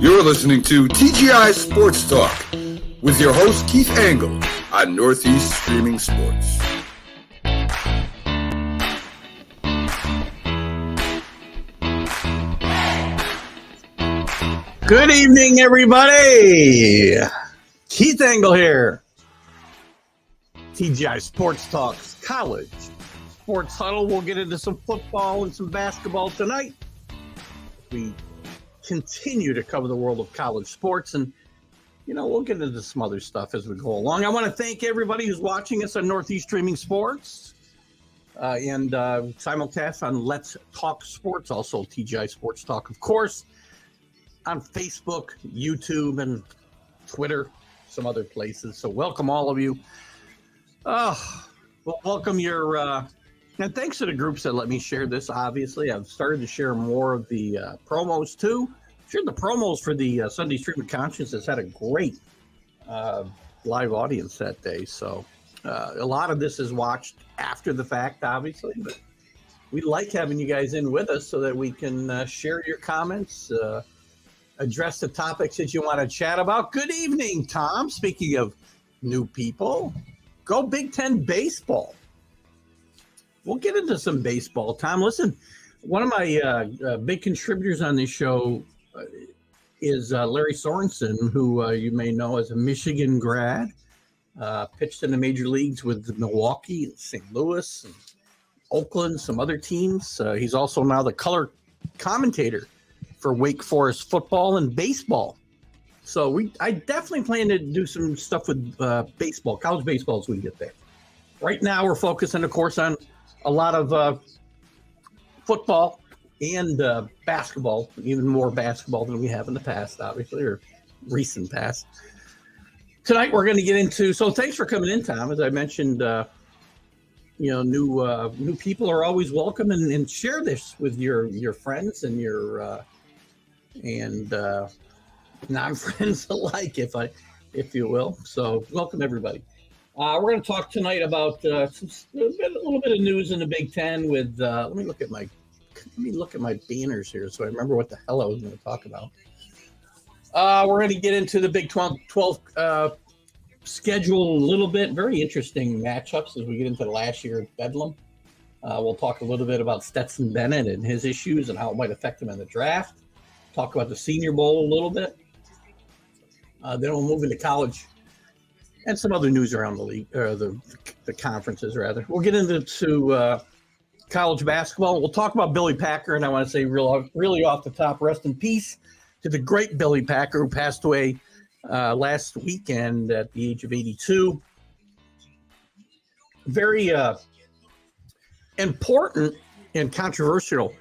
You're listening to TGI Sports Talk with your host Keith Angle on Northeast Streaming Sports. Good evening, everybody. Keith Angle here. TGI Sports Talks College Sports Huddle. We'll get into some football and some basketball tonight. We continue to cover the world of college sports, and we'll get into some other stuff as we go along. I want to thank everybody who's watching us on Northeast Streaming Sports and simulcast on Let's Talk Sports, also TGI Sports Talk, of course, on Facebook, YouTube, and Twitter, some other places. So welcome all of you. Welcome your, and thanks to the groups that let me share this. Obviously, I've started to share more of the promos too. Shared the promos for the Sunday Stream of Conscience. Had a great live audience that day. So a lot of this is watched after the fact, obviously, but we like having you guys in with us so that we can share your comments, address the topics that you want to chat about. Good evening, Tom. Speaking of new people, go Big Ten baseball. We'll get into some baseball, Tom. Listen, one of my big contributors on this show is Larry Sorensen, who you may know as a Michigan grad, pitched in the major leagues with Milwaukee, St. Louis, and Oakland, some other teams. He's also now the color commentator for Wake Forest football and baseball. So I definitely plan to do some stuff with baseball, college baseball as we get there. Right now we're focusing, of course, on a lot of football and basketball, even more basketball than we have in the past, obviously, or recent past. Tonight we're going to get into, so thanks for coming in, Tom. As I mentioned, new people are always welcome, and share this with your friends and your non-friends alike, if you will. So welcome everybody. We're going to talk tonight about a little bit of news in the Big Ten. With let me look at my banners here so I remember what the hell I was going to talk about. We're going to get into the Big 12 schedule a little bit. Very interesting matchups as we get into last year's Bedlam. We'll talk a little bit about Stetson Bennett and his issues and how it might affect him in the draft. Talk about the Senior Bowl a little bit. Then we'll move into college and some other news around the league, or the conferences, rather. We'll get into college basketball. We'll talk about Billy Packer, and I want to say really off the top, rest in peace to the great Billy Packer, who passed away last weekend at the age of 82. Very important and controversial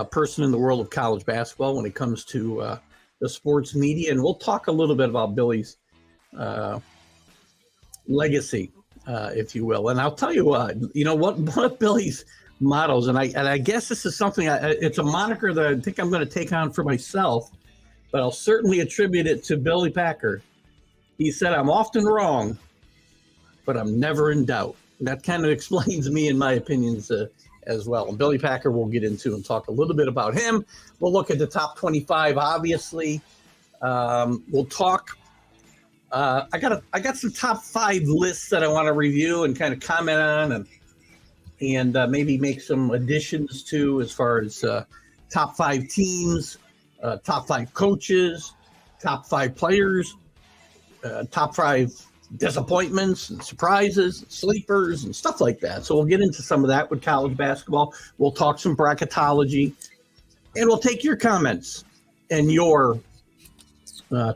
person in the world of college basketball when it comes to the sports media. And we'll talk a little bit about Billy's legacy, if you will. And I'll tell you what, one of Billy's mottos, and I guess this is something, it's a moniker that I think I'm going to take on for myself, but I'll certainly attribute it to Billy Packer. He said, "I'm often wrong, but I'm never in doubt." And that kind of explains me and my opinions as well. And Billy Packer we'll get into and talk a little bit about him. We'll look at the top 25, obviously. We'll talk. I got some top 5 lists that I want to review and kind of comment on, and maybe make some additions to, as far as top 5 teams, top 5 coaches, top 5 players, top 5 disappointments and surprises, sleepers, and stuff like that. So we'll get into some of that with college basketball. We'll talk some bracketology, and we'll take your comments and your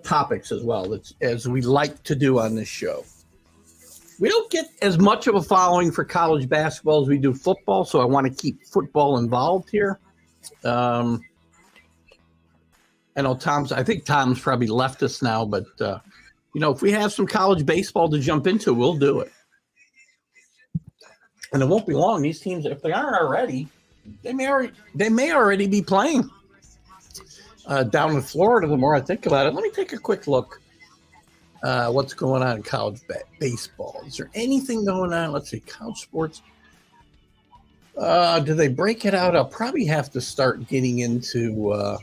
topics as well, as we like to do on this show. We don't get as much of a following for college basketball as we do football, so I want to keep football involved here. I know I think Tom's probably left us now, but if we have some college baseball to jump into, we'll do it. And it won't be long. These teams, if they aren't already, they may already be playing down in Florida. The more I think about it, let me take a quick look. What's going on in college baseball? Is there anything going on? Let's see, college sports. Do they break it out? I'll probably have to start getting into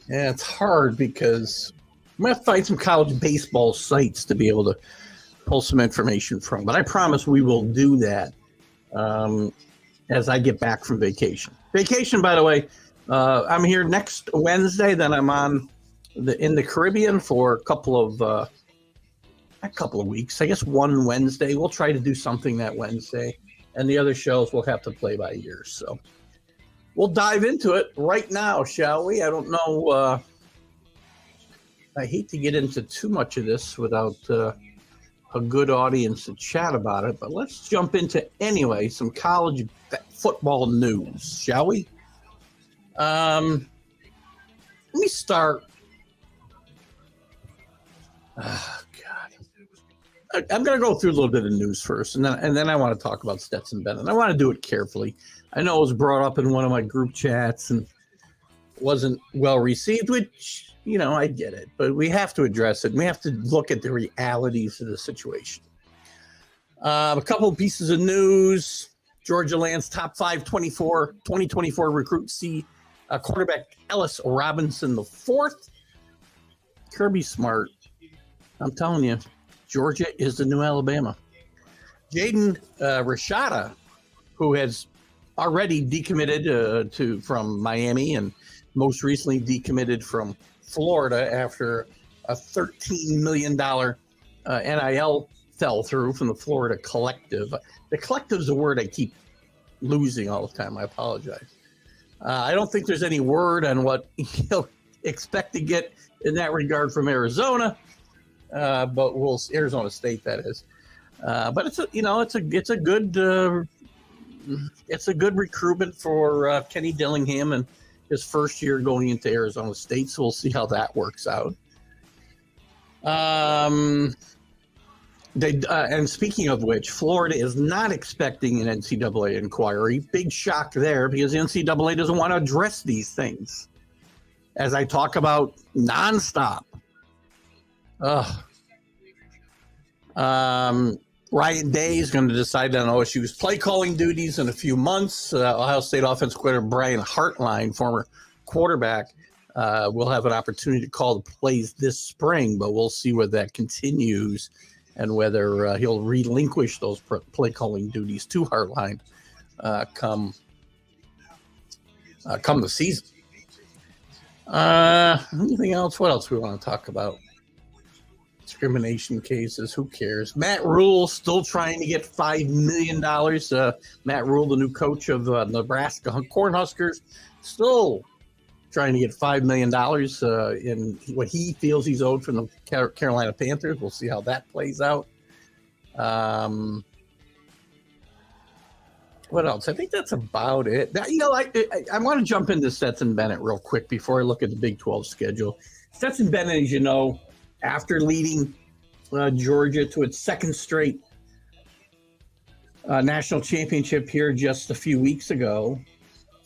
Yeah, it's hard because I'm going to find some college baseball sites to be able to pull some information from. But I promise we will do that as I get back from vacation. Vacation, by the way, I'm here next Wednesday. Then I'm in the Caribbean for a couple of weeks. I guess one Wednesday. We'll try to do something that Wednesday. And the other shows we'll have to play by ear. So we'll dive into it right now, shall we? I don't know. I hate to get into too much of this without a good audience to chat about it, but let's jump into anyway some college football news, shall we? Let me start. Oh, God. I'm going to go through a little bit of news first, and then I want to talk about Stetson Bennett. I want to do it carefully. I know it was brought up in one of my group chats and wasn't well received, which, I get it, but we have to address it. And we have to look at the realities of the situation. A couple of pieces of news. Georgia lands top 5 2024 recruit quarterback Ellis Robinson IV. Kirby Smart. I'm telling you, Georgia is the new Alabama. Jaden Rashada, who has already decommitted from Miami and most recently decommitted from Florida after a $13 million NIL fell through from the Florida Collective. The Collective is a word I keep losing all the time. I apologize. I don't think there's any word on what he'll expect to get in that regard from Arizona, but Arizona State, that is. But it's a good recruitment for Kenny Dillingham and his first year going into Arizona State, so we'll see how that works out. And speaking of which, Florida is not expecting an NCAA inquiry. Big shock there because the NCAA doesn't want to address these things, as I talk about nonstop. Ryan Day is going to decide on OSU's play calling duties in a few months. Ohio State offensive coordinator Brian Hartline, former quarterback, will have an opportunity to call the plays this spring, but we'll see whether that continues and whether he'll relinquish those play calling duties to Hartline come the season. Anything else? What else we want to talk about? Discrimination cases, who cares? Matt Rule still trying to get $5 million. Matt Rule, the new coach of Nebraska Cornhuskers, still trying to get $5 million in what he feels he's owed from the Carolina Panthers. We'll see how that plays out. What else? I think that's about it. I want to jump into Stetson Bennett real quick before I look at the Big 12 schedule. Stetson Bennett, as you know, after leading Georgia to its second straight national championship here just a few weeks ago,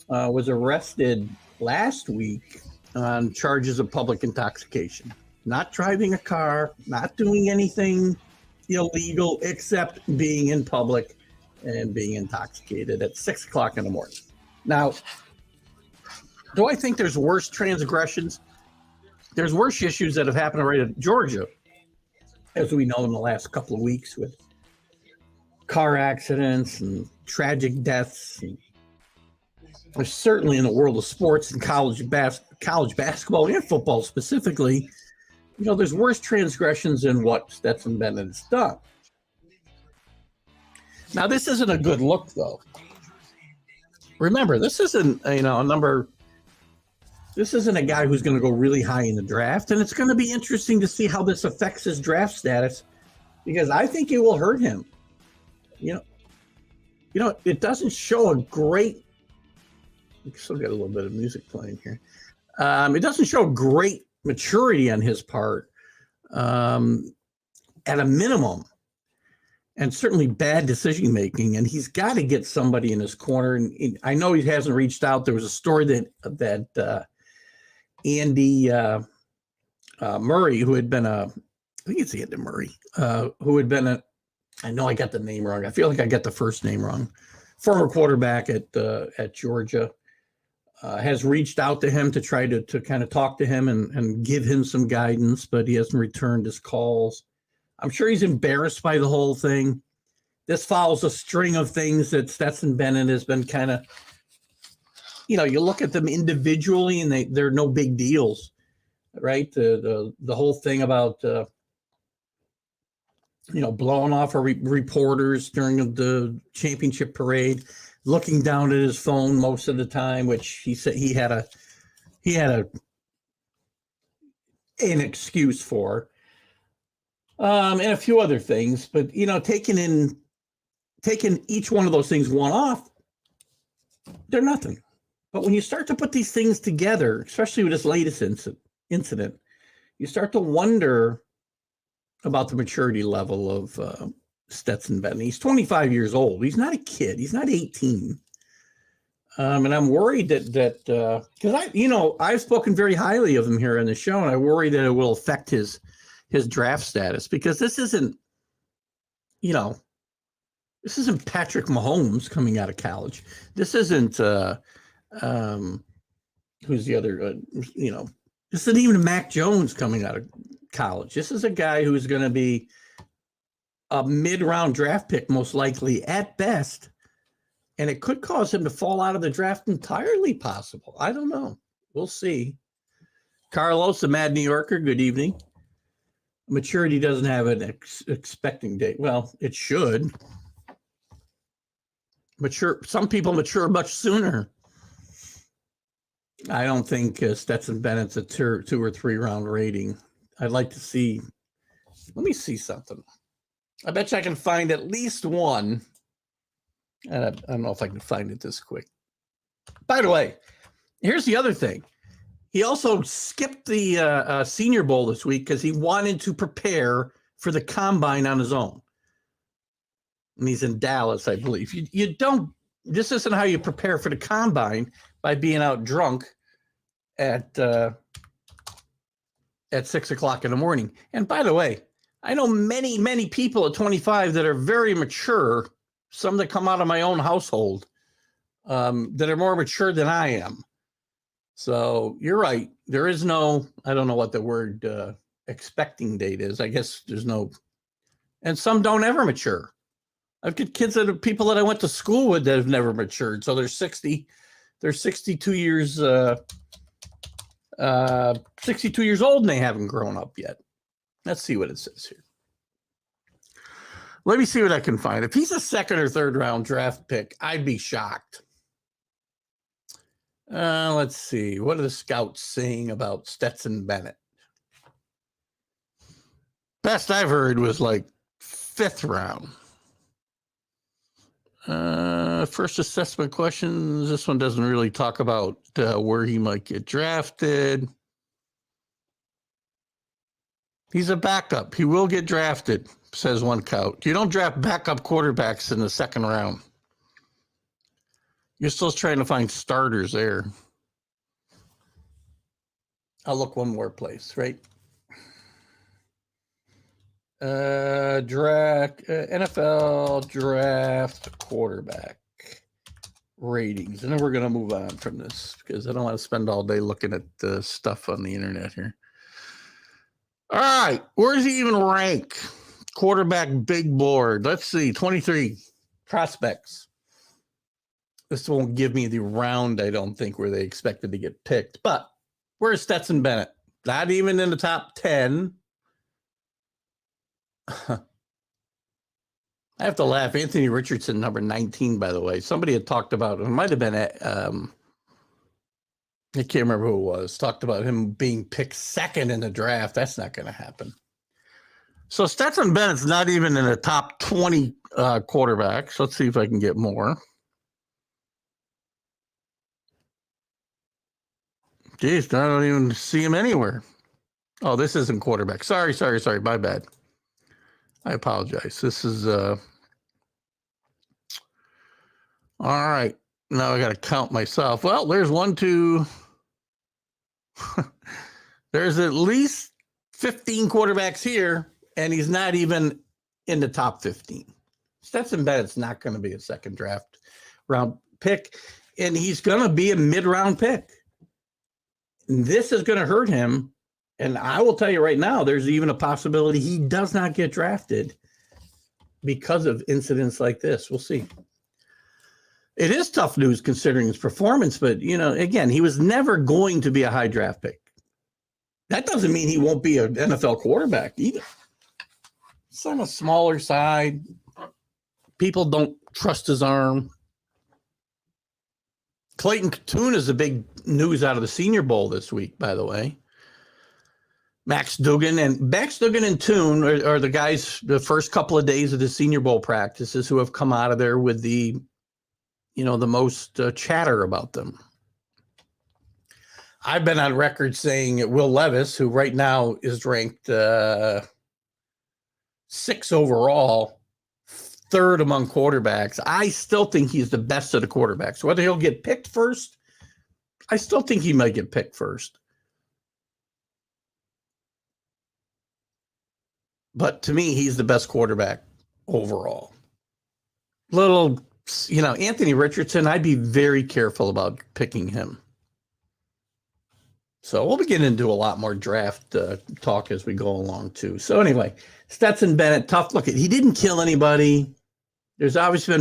was arrested last week on charges of public intoxication. Not driving a car, not doing anything illegal except being in public and being intoxicated at 6 o'clock in the morning. Now, do I think there's worse transgressions? There's worse issues that have happened right at Georgia, as we know in the last couple of weeks, with car accidents and tragic deaths. And there's certainly in the world of sports and college basketball and football specifically, there's worse transgressions than what Stetson Bennett has done. Now, this isn't a good look, though. Remember, this isn't This isn't a guy who's going to go really high in the draft, and it's going to be interesting to see how this affects his draft status, because I think it will hurt him. It doesn't show a great. We still got a little bit of music playing here. It doesn't show great maturity on his part, at a minimum, and certainly bad decision making. And he's got to get somebody in his corner. And I know he hasn't reached out. There was a story that Andy Murray, who had been I think it's Andy Murray, who had been I know I got the name wrong. I feel like I got the first name wrong. Former quarterback at Georgia. has reached out to him to try to kind of talk to him and give him some guidance, but he hasn't returned his calls. I'm sure he's embarrassed by the whole thing. This follows a string of things that Stetson Bennett has been kind of, you look at them individually and they're no big deals, right? The whole thing about, blowing off our reporters during the championship parade, looking down at his phone most of the time, which he said he had an excuse for, and a few other things. But taking each one of those things one off, they're nothing. But when you start to put these things together, especially with this latest incident, you start to wonder about the maturity level of Stetson Bennett. He's 25 years old. He's not a kid. He's not 18. And I'm worried that because I've spoken very highly of him here on the show, and I worry that it will affect his draft status, because this isn't Patrick Mahomes coming out of college. This isn't who's the other this isn't even Mac Jones coming out of college. This is a guy who's going to be a mid-round draft pick, most likely at best, and it could cause him to fall out of the draft entirely. Possible. I don't know. We'll see. Carlos, the Mad New Yorker, good evening. Maturity doesn't have an expecting date. Well, it should. Some people mature much sooner. I don't think Stetson Bennett's a 2 or 3 round rating. I'd like to see. Let me see something. I bet you I can find at least one. And I don't know if I can find it this quick. By the way, here's the other thing. He also skipped the Senior Bowl this week because he wanted to prepare for the combine on his own. And he's in Dallas, I believe. You don't. This isn't how you prepare for the combine, by being out drunk at 6 o'clock in the morning. And by the way, I know many, many people at 25 that are very mature, some that come out of my own household, that are more mature than I am. So you're right. There is no, I don't know what the word expecting date is. I guess there's no, and some don't ever mature. I've got kids that are people that I went to school with that have never matured. So they're 62 years, 62 years old, and they haven't grown up yet. Let's see what it says here. Let me see what I can find. If he's a 2nd or 3rd round draft pick, I'd be shocked. Let's see. What are the scouts saying about Stetson Bennett? Best I've heard was like 5th round. First assessment questions. This one doesn't really talk about where he might get drafted. He's a backup. He will get drafted, says one scout. You don't draft backup quarterbacks in the 2nd round. You're still trying to find starters there. I'll look one more place, right? NFL draft quarterback ratings. And then we're going to move on from this because I don't want to spend all day looking at the stuff on the internet here. All right. Where does he even rank? Quarterback big board. Let's see. 23 prospects. This won't give me the round, I don't think, where they expected to get picked. But where's Stetson Bennett? Not even in the top 10. I have to laugh. Anthony Richardson, number 19, by the way. Somebody had talked about, it might have been, I can't remember who it was, talked about him being picked 2nd in the draft. That's not going to happen. So Stetson Bennett's not even in the top 20 quarterbacks. Let's see if I can get more. Geez, I don't even see him anywhere. Oh, this isn't quarterback. Sorry. My bad. I apologize. This is all right. Now I got to count myself. Well, there's 1, 2. There's at least 15 quarterbacks here, and he's not even in the top 15. Stetson Bennett's not going to be a 2nd draft round pick. and he's going to be a mid-round pick. This is going to hurt him. And I will tell you right now, there's even a possibility he does not get drafted because of incidents like this. We'll see. It is tough news considering his performance, but, again, he was never going to be a high draft pick. That doesn't mean he won't be an NFL quarterback either. It's on a smaller side. People don't trust his arm. Clayton Tune is the big news out of the Senior Bowl this week, by the way. Max Duggan and Tune are the guys, the first couple of days of the Senior Bowl practices, who have come out of there with the most chatter about them. I've been on record saying that Will Levis, who right now is ranked 6 overall, 3rd among quarterbacks, I still think he's the best of the quarterbacks. Whether he'll get picked first, I still think he might get picked first. But to me, he's the best quarterback overall. Anthony Richardson, I'd be very careful about picking him. So we'll be getting into a lot more draft talk as we go along, too. So anyway, Stetson Bennett, tough look. He didn't kill anybody. There's obviously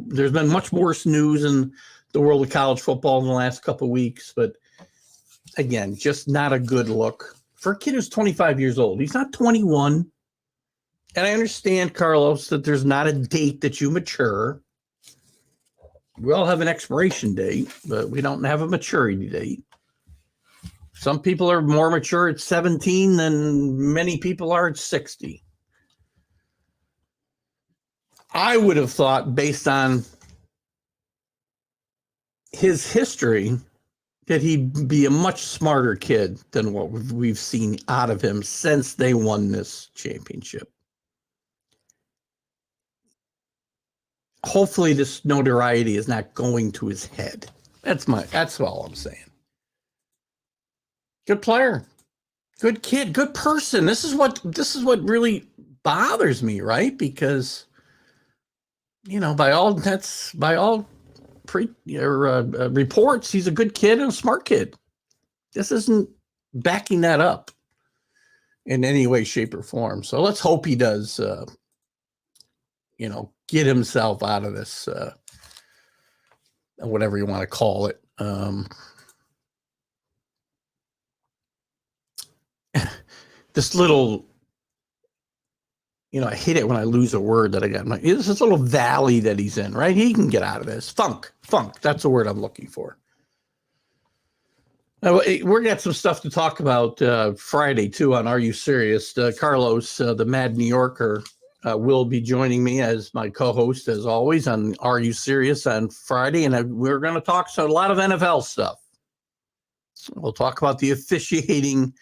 there's been much worse news in the world of college football in the last couple of weeks. But again, just not a good look for a kid who's 25 years old. He's not 21. And I understand, Carlos, that there's not a date that you mature. We all have an expiration date, but we don't have a maturity date. Some people are more mature at 17 than many people are at 60. I would have thought, based on his history, that he'd be a much smarter kid than what we've seen out of him since they won this championship. Hopefully this notoriety is not going to his head. That's all I'm saying. Good player, good kid, good person. This is what really bothers me, right? Because, by all reports, he's a good kid and a smart kid. This isn't backing that up in any way, shape, or form. So let's hope he does, get himself out of this, whatever you want to call it. This little, I hate it when I lose a word that I got. This little valley that he's in, right? He can get out of this. Funk. That's the word I'm looking for. Now, we're going to have some stuff to talk about Friday, too, on Are You Serious? Carlos, the Mad New Yorker, will be joining me as my co-host, as always, on Are You Serious on Friday. And we're going to talk a lot of NFL stuff. We'll talk about the officiating,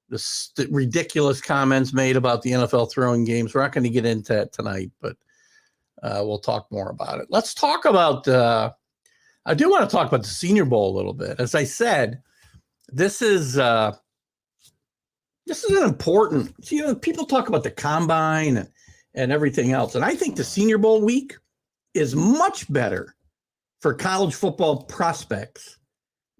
the ridiculous comments made about the NFL throwing games. We're not going to get into that tonight, but we'll talk more about it. Let's talk about, I do want to talk about the Senior Bowl a little bit. As I said, this is an important, people talk about the combine and everything else. And I think the Senior Bowl week is much better for college football prospects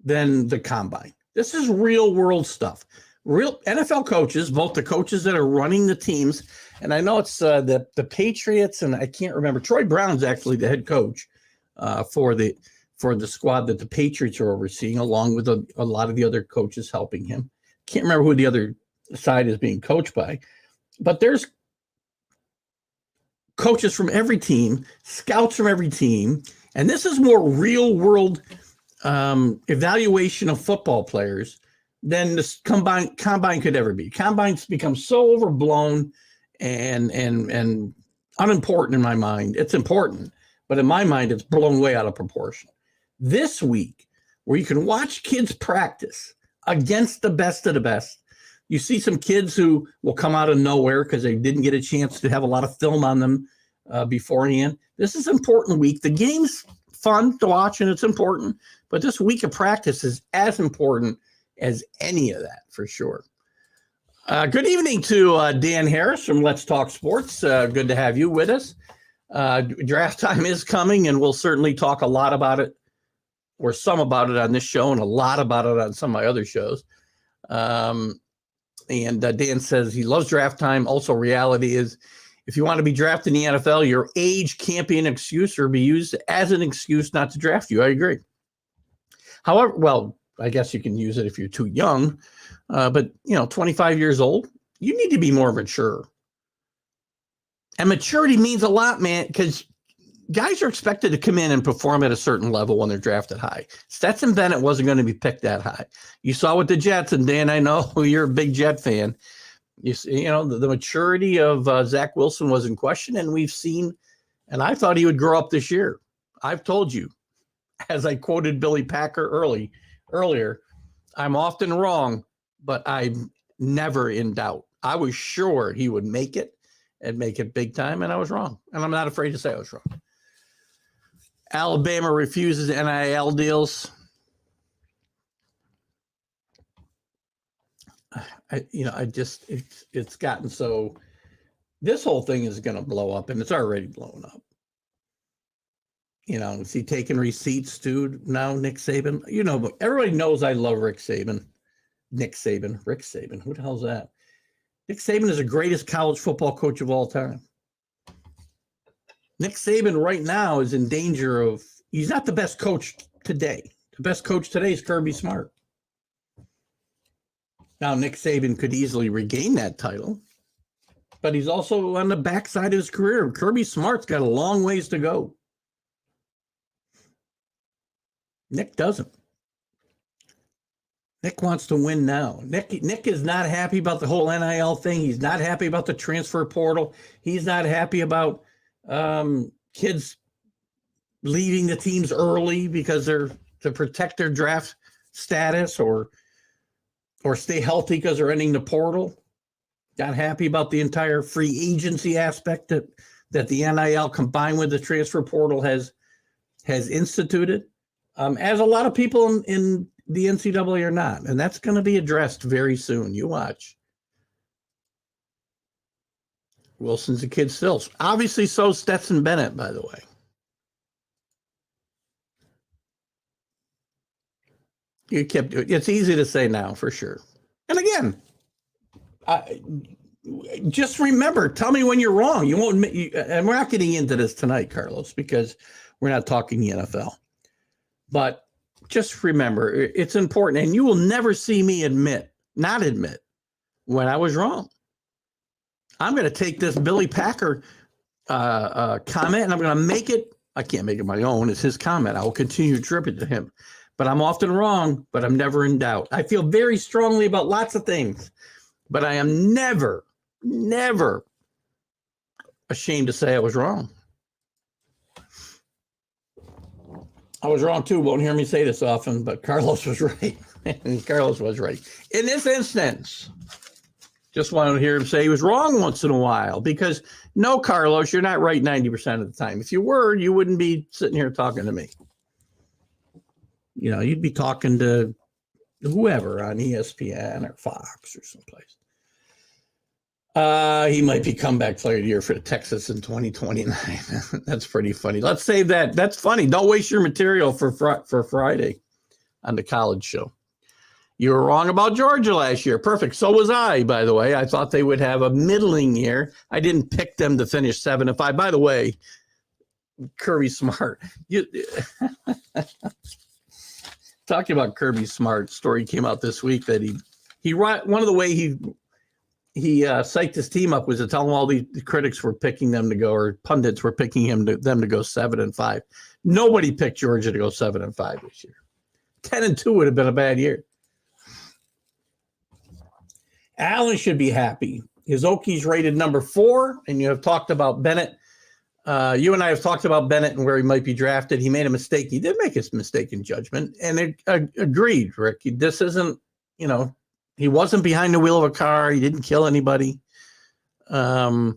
than the combine. This is real world stuff. Real NFL coaches, both the coaches that are running the teams, and I know it's the Patriots, and I can't remember. Troy Brown's actually the head coach for the squad that the Patriots are overseeing, along with a lot of the other coaches helping him. Can't remember who the other side is being coached by, but there's coaches from every team, scouts from every team, and this is more real world evaluation of football players than this combine could ever be. Combines become so overblown and unimportant in my mind. It's important, but in my mind, it's blown way out of proportion. This week, where you can watch kids practice against the best of the best, you see some kids who will come out of nowhere because they didn't get a chance to have a lot of film on them beforehand. This is an important week. The game's fun to watch and it's important, but this week of practice is as important as any of that, for sure. Good evening to Dan Harris from Let's Talk Sports. Good to have you with us. Draft time is coming, and we'll certainly talk a lot about it or some about it on this show and a lot about it on some of my other shows. And Dan says he loves draft time. Also, reality is if you want to be drafted in the NFL, your age can't be an excuse or be used as an excuse not to draft you. I agree. However, well, I guess you can use it if you're too young. But, 25 years old, you need to be more mature. And maturity means a lot, man, because guys are expected to come in and perform at a certain level when they're drafted high. Stetson Bennett wasn't going to be picked that high. You saw with the Jets, and Dan, I know you're a big Jet fan. The maturity of Zach Wilson was in question, and we've seen, and I thought he would grow up this year. I've told you, as I quoted Billy Packer earlier, I'm often wrong, but I'm never in doubt. I was sure he would make it and make it big time, and I was wrong. And I'm not afraid to say I was wrong. Alabama refuses NIL deals. It's gotten so, this whole thing is going to blow up, and it's already blown up. Is he taking receipts too now, Nick Saban? But everybody knows I love Rick Saban. Rick Saban. Who the hell's that? Nick Saban is the greatest college football coach of all time. Nick Saban right now is in danger of, he's not the best coach today. The best coach today is Kirby Smart. Now, Nick Saban could easily regain that title, but he's also on the backside of his career. Kirby Smart's got a long ways to go. Nick doesn't. Nick wants to win now. Nick is not happy about the whole NIL thing. He's not happy about the transfer portal. He's not happy about kids leaving the teams early because they're to protect their draft status or stay healthy because they're ending the portal. Not happy about the entire free agency aspect that the NIL combined with the transfer portal has instituted. As a lot of people in the NCAA are not, and that's going to be addressed very soon. You watch. Wilson's a kid still. Obviously, so Stetson Bennett, by the way. It's easy to say now, for sure. And again, just remember, tell me when you're wrong. You won't admit, and we're not getting into this tonight, Carlos, because we're not talking the NFL. But just remember, it's important, and you will never see me not admit when I was wrong. I'm going to take this Billy Packer comment, and I'm going to make it, I can't make it my own. It's his comment. I will continue to attribute it to him. But I'm often wrong, but I'm never in doubt. I feel very strongly about lots of things, but I am never ashamed to say I was wrong. I was wrong too. Won't hear me say this often, but Carlos was right. Carlos was right. In this instance, just wanted to hear him say he was wrong once in a while, because no, Carlos, you're not right 90% of the time. If you were, you wouldn't be sitting here talking to me. You'd be talking to whoever on ESPN or Fox or someplace. He might be comeback player of the year for the Texas in 2029. That's pretty funny. Let's save that. That's funny. Don't waste your material for Friday on the college show. You were wrong about Georgia last year. Perfect. So was I, by the way. I thought they would have a middling year. I didn't pick them to finish 7-5. By the way, Kirby Smart. Talking about Kirby Smart, story came out this week that he one of the way he psyched his team up was to tell them all the critics were picking them to go, or pundits were picking them to go 7-5. Nobody picked Georgia to go 7-5 this year. 10-2 would have been a bad year. Allen should be happy. His Okies rated number 4, and you have talked about Bennett. You and I have talked about Bennett and where he might be drafted. He made a mistake. He did make a mistake in judgment, and agreed, Rick. This isn't, he wasn't behind the wheel of a car. He didn't kill anybody. I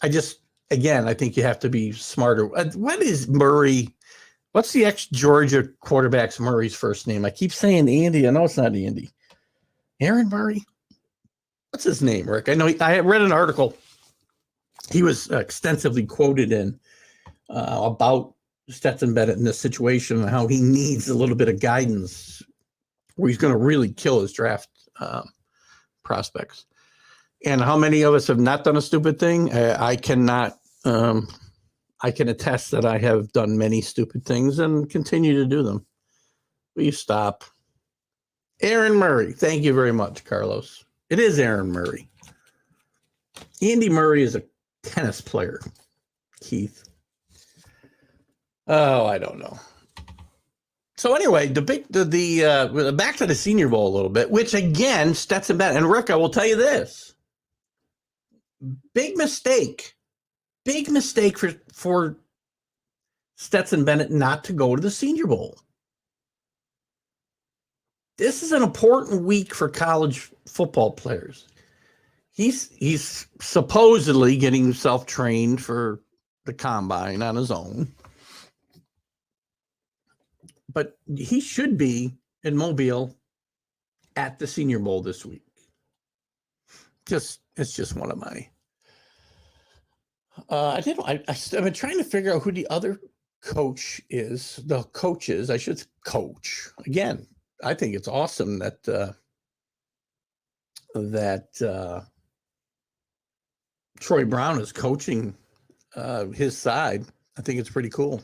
think you have to be smarter. What is Murray? What's the ex-Georgia quarterback's Murray's first name? I keep saying Andy. I know it's not Andy. Aaron Murray? What's his name, Rick? I know I read an article he was extensively quoted in about Stetson Bennett in this situation and how he needs a little bit of guidance where he's going to really kill his draft prospects. And how many of us have not done a stupid thing? I cannot. I can attest that I have done many stupid things and continue to do them. Will you stop? Aaron Murray. Thank you very much, Carlos. It is Aaron Murray. Andy Murray is a tennis player, Keith. Oh, I don't know. So anyway, back to the Senior Bowl a little bit, which again, Stetson Bennett and Rick, I will tell you this. Big mistake for Stetson Bennett not to go to the Senior Bowl. This is an important week for college football players. He's supposedly getting himself trained for the combine on his own. But he should be in Mobile at the Senior Bowl this week. It's just one of my. I've been trying to figure out who the other coach is. The coaches, I should coach again. I think it's awesome that Troy Brown is coaching his side. I think it's pretty cool.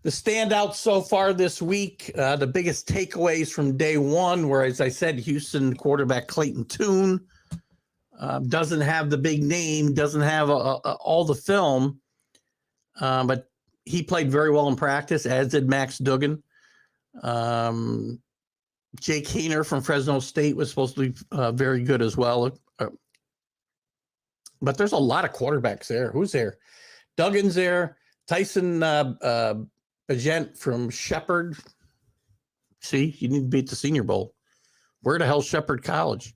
The standouts so far this week, the biggest takeaways from day one, where, as I said, Houston quarterback Clayton Tune doesn't have the big name, doesn't have all the film, but he played very well in practice, as did Max Duggan. Jake Haener from Fresno State was supposed to be very good as well. But there's a lot of quarterbacks there. Who's there? Duggan's there. Tyson Bagent from Shepherd. See, you need to beat the Senior Bowl. Where the hell Shepherd College?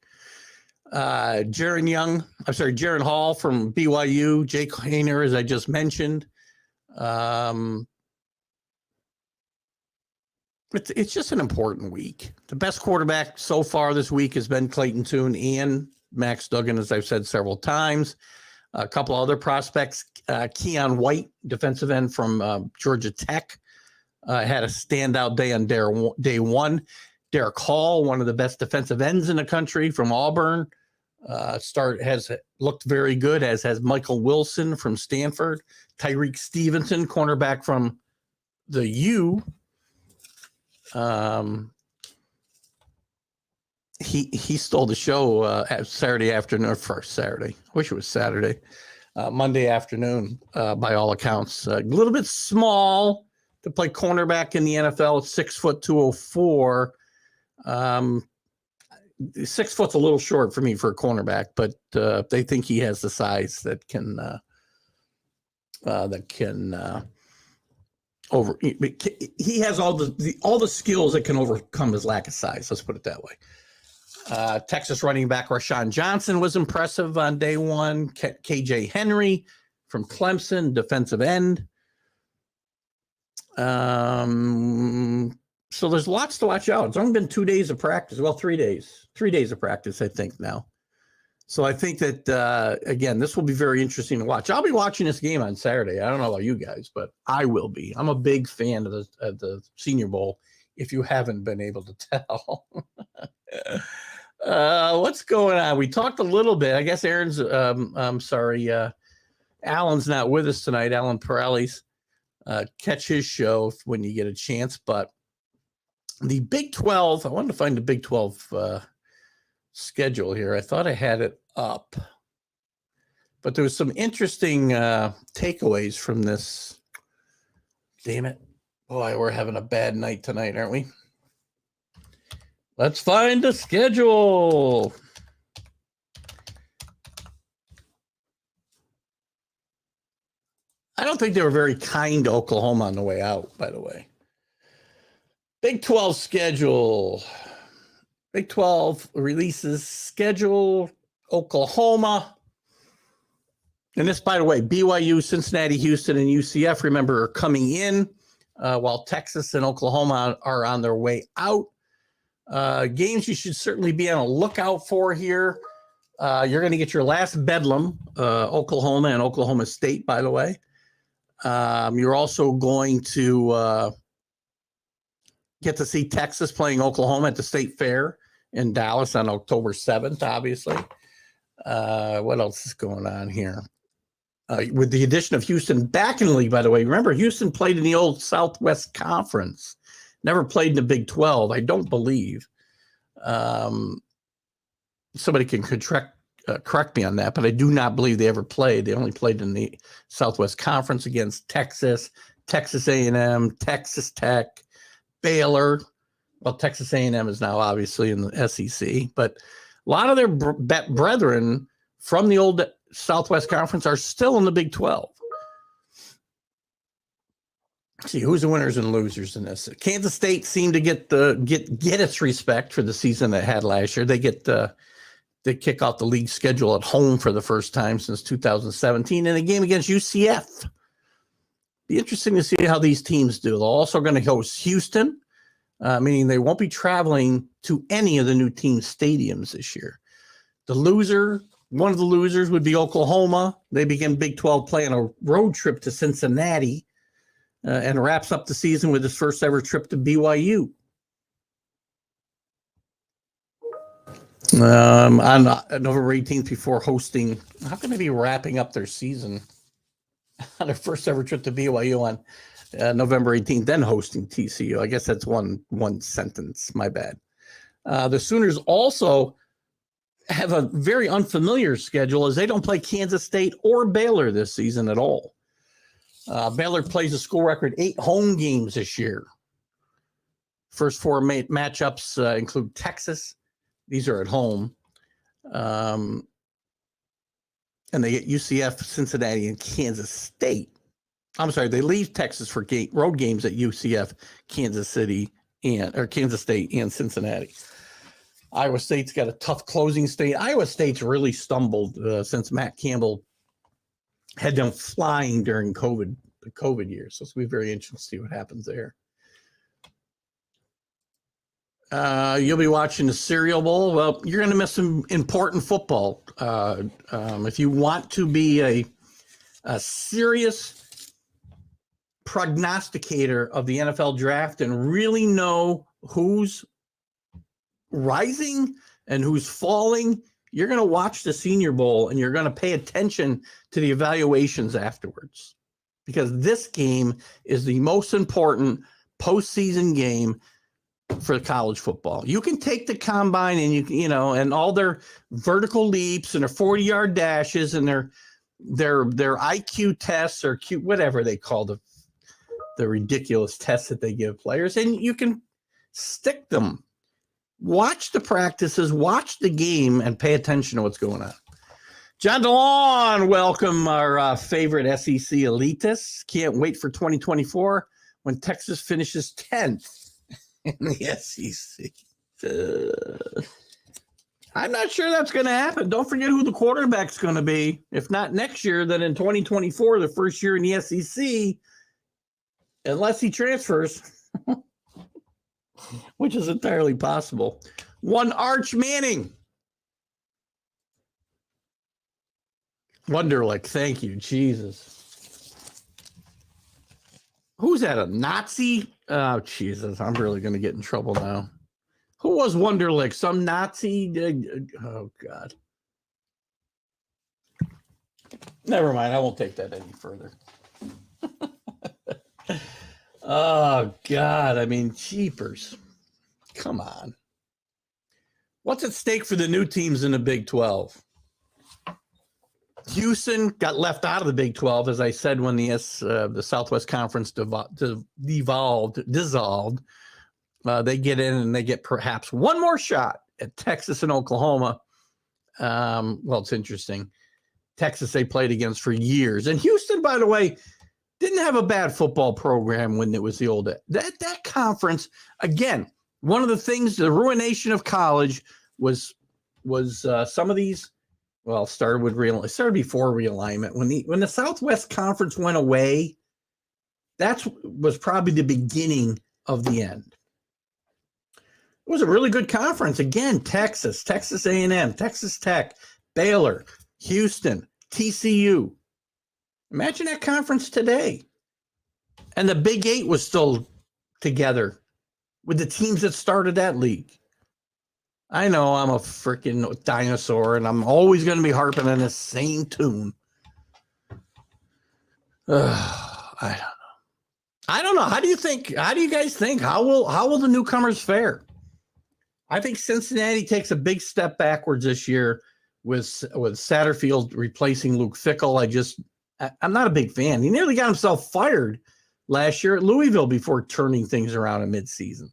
Jaron Hall from BYU. Jake Haener, as I just mentioned. It's just an important week. The best quarterback so far this week has been Clayton Tune and Max Duggan, as I've said several times. A couple other prospects, Keon White, defensive end from Georgia Tech, had a standout day on day one. Derek Hall, one of the best defensive ends in the country from Auburn, has looked very good, as has Michael Wilson from Stanford. Tyreek Stevenson, cornerback from the U. He stole the show Saturday afternoon, or first Saturday. I wish it was Saturday. Monday afternoon, by all accounts. A little bit small to play cornerback in the NFL. 6 foot 204. 6 foot's a little short for me for a cornerback, but they think he has the size that can over. He has all the skills that can overcome his lack of size. Let's put it that way. Texas running back Rashawn Johnson was impressive on day one. KJ Henry from Clemson, defensive end. So there's lots to watch out. It's only been 2 days of practice. Well, 3 days. 3 days of practice, I think, now. So I think that, again, this will be very interesting to watch. I'll be watching this game on Saturday. I don't know about you guys, but I will be. I'm a big fan of the Senior Bowl, if you haven't been able to tell. What's going on? We talked a little bit. I guess Aaron's, Alan's not with us tonight. Alan Perales. Catch his show when you get a chance. But the Big 12, I wanted to find the Big 12 schedule here. I thought I had it up. But there was some interesting takeaways from this. Damn it. Boy, we're having a bad night tonight, aren't we? Let's find the schedule. I don't think they were very kind to Oklahoma on the way out, by the way. Big 12 schedule. Big 12 releases schedule. Oklahoma. And this, by the way, BYU, Cincinnati, Houston, and UCF, remember, are coming in while Texas and Oklahoma are on their way out. Games you should certainly be on a lookout for here. You're going to get your last bedlam, Oklahoma and Oklahoma State, by the way. You're also going to get to see Texas playing Oklahoma at the State Fair in Dallas on October 7th, obviously. What else is going on here? With the addition of Houston back in the league, by the way. Remember, Houston played in the old Southwest Conference. Never played in the Big 12, I don't believe. Somebody can correct me on that, but I do not believe they ever played. They only played in the Southwest Conference against Texas, Texas A&M, Texas Tech, Baylor. Well, Texas A&M is now obviously in the SEC, but a lot of their brethren from the old Southwest Conference are still in the Big 12. See who's the winners and losers in this. Kansas State seemed to get its respect for the season they had last year. They kick off the league schedule at home for the first time since 2017 in a game against UCF. Be interesting to see how these teams do. They're also going to host Houston, meaning they won't be traveling to any of the new team stadiums this year. One of the losers would be Oklahoma. They begin Big 12 play on a road trip to Cincinnati. And wraps up the season with his first ever trip to BYU. On November 18th, before hosting, how can they be wrapping up their season on their first ever trip to BYU on November 18th, then hosting TCU? I guess that's one sentence. My bad. The Sooners also have a very unfamiliar schedule as they don't play Kansas State or Baylor this season at all. Baylor plays a school record 8 home games this year. First 4 matchups include Texas. These are at home. And they get UCF, Cincinnati, and Kansas State. I'm sorry, they leave Texas for road games at UCF, Kansas State, and Cincinnati. Iowa State's got a tough closing state. Iowa State's really stumbled since Matt Campbell had them flying during the COVID years. So it's going to be very interesting to see what happens there. You'll be watching the Cereal Bowl. Well, you're going to miss some important football. If you want to be a serious prognosticator of the NFL draft and really know who's rising and who's falling, you're going to watch the Senior Bowl and you're going to pay attention to the evaluations afterwards, because this game is the most important postseason game for college football. You can take the combine and and all their vertical leaps and their 40-yard dashes and their IQ tests or whatever they call the ridiculous tests that they give players, and you can stick them. Watch the practices, watch the game, and pay attention to what's going on. John DeLon, welcome our favorite SEC elitists. Can't wait for 2024 when Texas finishes 10th in the SEC. I'm not sure that's going to happen. Don't forget who the quarterback's going to be. If not next year, then in 2024, the first year in the SEC, unless he transfers. Which is entirely possible. One Arch Manning. Wonderlic, thank you, Jesus. Who's that, a Nazi? Oh, Jesus, I'm really going to get in trouble now. Who was Wonderlic? Some Nazi? Oh, God. Never mind, I won't take that any further. Oh, God. I mean, jeepers. Come on. What's at stake for the new teams in the Big 12? Houston got left out of the Big 12, as I said, when the Southwest Conference dissolved. They get in and they get perhaps one more shot at Texas and Oklahoma. Well, it's interesting. Texas they played against for years. And Houston, by the way, didn't have a bad football program when it was the old that conference. Again, one of the things, the ruination of college was some of these. Well, started before realignment. When the Southwest Conference went away, that was probably the beginning of the end. It was a really good conference. Again, Texas A&M, Texas Tech, Baylor, Houston, TCU. Imagine that conference today. And the Big Eight was still together with the teams that started that league. I know I'm a freaking dinosaur, and I'm always going to be harping on the same tune. I don't know. How do you guys think? How will the newcomers fare? I think Cincinnati takes a big step backwards this year with Satterfield replacing Luke Fickell. I'm not a big fan. He nearly got himself fired last year at Louisville before turning things around in midseason.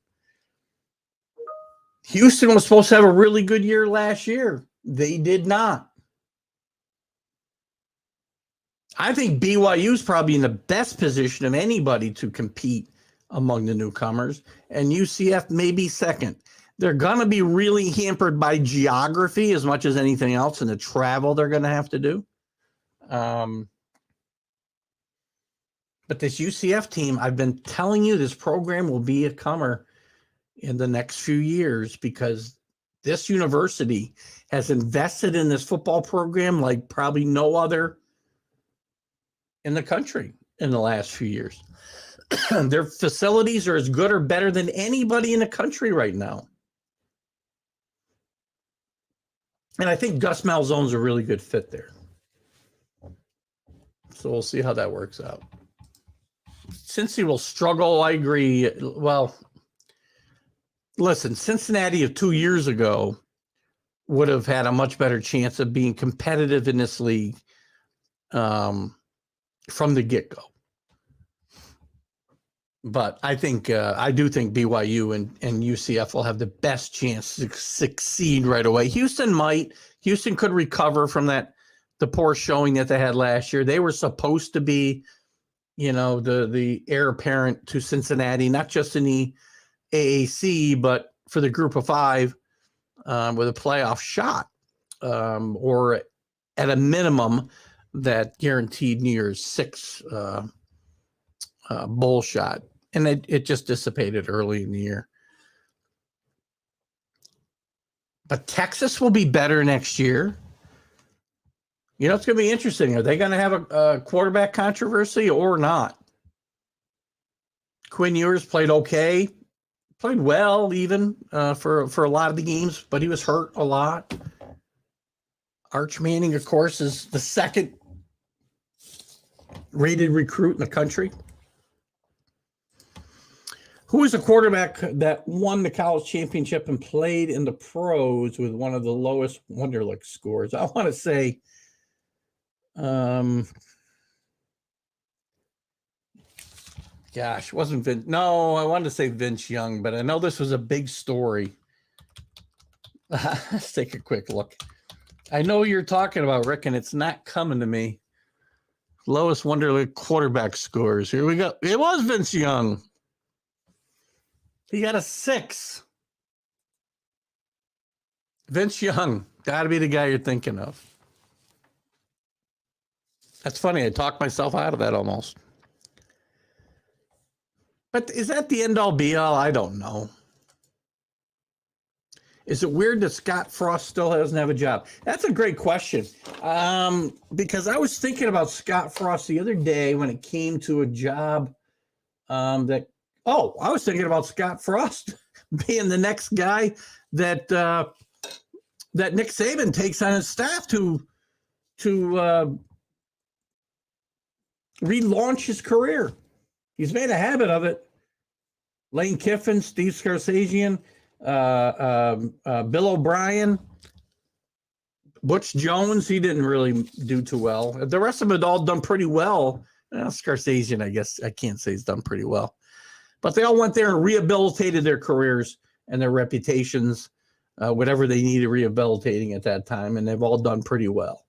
Houston was supposed to have a really good year last year. They did not. I think BYU is probably in the best position of anybody to compete among the newcomers, and UCF may be second. They're going to be really hampered by geography as much as anything else and the travel they're going to have to do. But this UCF team, I've been telling you, this program will be a comer in the next few years because this university has invested in this football program like probably no other in the country in the last few years. Their facilities are as good or better than anybody in the country right now. And I think Gus Malzane's a really good fit there. So we'll see how that works out. Cincy will struggle, I agree. Well, listen, Cincinnati of 2 years ago would have had a much better chance of being competitive in this league from the get-go. But I do think BYU and UCF will have the best chance to succeed right away. Houston might. Houston could recover from the poor showing that they had last year. They were supposed to be, the heir apparent to Cincinnati, not just in the AAC, but for the group of five with a playoff shot or at a minimum that guaranteed New Year's Six bowl shot. And it just dissipated early in the year. But Texas will be better next year. It's going to be interesting. Are they going to have a quarterback controversy or not? Quinn Ewers played okay. Played well even for a lot of the games, but he was hurt a lot. Arch Manning, of course, is the second rated recruit in the country. Who is a quarterback that won the college championship and played in the pros with one of the lowest Wonderlic scores? I want to say, wasn't Vince? No, I wanted to say Vince Young, but I know this was a big story. Let's take a quick look. I know you're talking about, Rick, and it's not coming to me. Lowest Wonderlic quarterback scores. Here we go. It was Vince Young. He got a 6. Vince Young. Got to be the guy you're thinking of. That's funny. I talked myself out of that almost. But is that the end-all, be-all? I don't know. Is it weird that Scott Frost still doesn't have a job? That's a great question. Because I was thinking about Scott Frost the other day when it came to a job I was thinking about Scott Frost being the next guy that Nick Saban takes on his staff to relaunch his career. He's made a habit of it. Lane Kiffin, Steve Scarsazian, Bill O'Brien, Butch Jones. He didn't really do too well. The rest of them had all done pretty well. Scarsazian, I guess I can't say he's done pretty well. But they all went there and rehabilitated their careers and their reputations, whatever they needed rehabilitating at that time, and they've all done pretty well.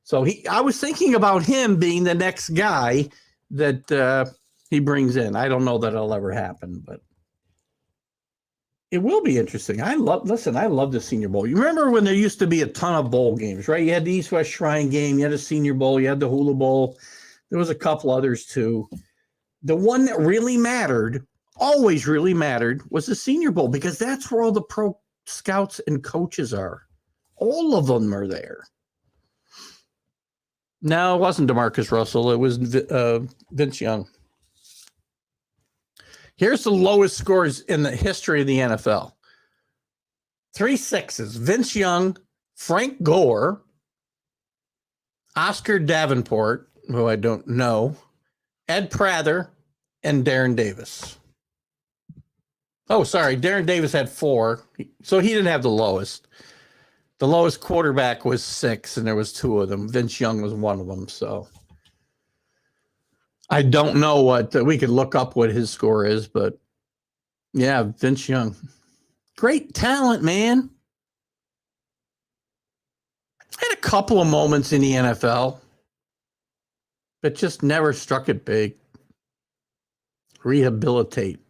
So I was thinking about him being the next guy that he brings in. I don't know that it'll ever happen, but it will be interesting. I love the Senior Bowl. You remember when there used to be a ton of bowl games, right? You had the East-West Shrine game, you had the Senior Bowl, you had the Hula Bowl. There was a couple others too. The one that really mattered, always really mattered, was the Senior Bowl because that's where all the pro scouts and coaches are. All of them are there. No, it wasn't DeMarcus Russell. It was Vince Young. Here's the lowest scores in the history of the NFL. 3 6s. Vince Young, Frank Gore, Oscar Davenport, who I don't know, Ed Prather, and Darren Davis. Oh, sorry. Darren Davis had 4, so he didn't have the lowest. The lowest quarterback was 6, and there was 2 of them. Vince Young was one of them, so I don't know what we could look up what his score is, but yeah, Vince Young. Great talent, man. Had a couple of moments in the NFL, but just never struck it big. Rehabilitate.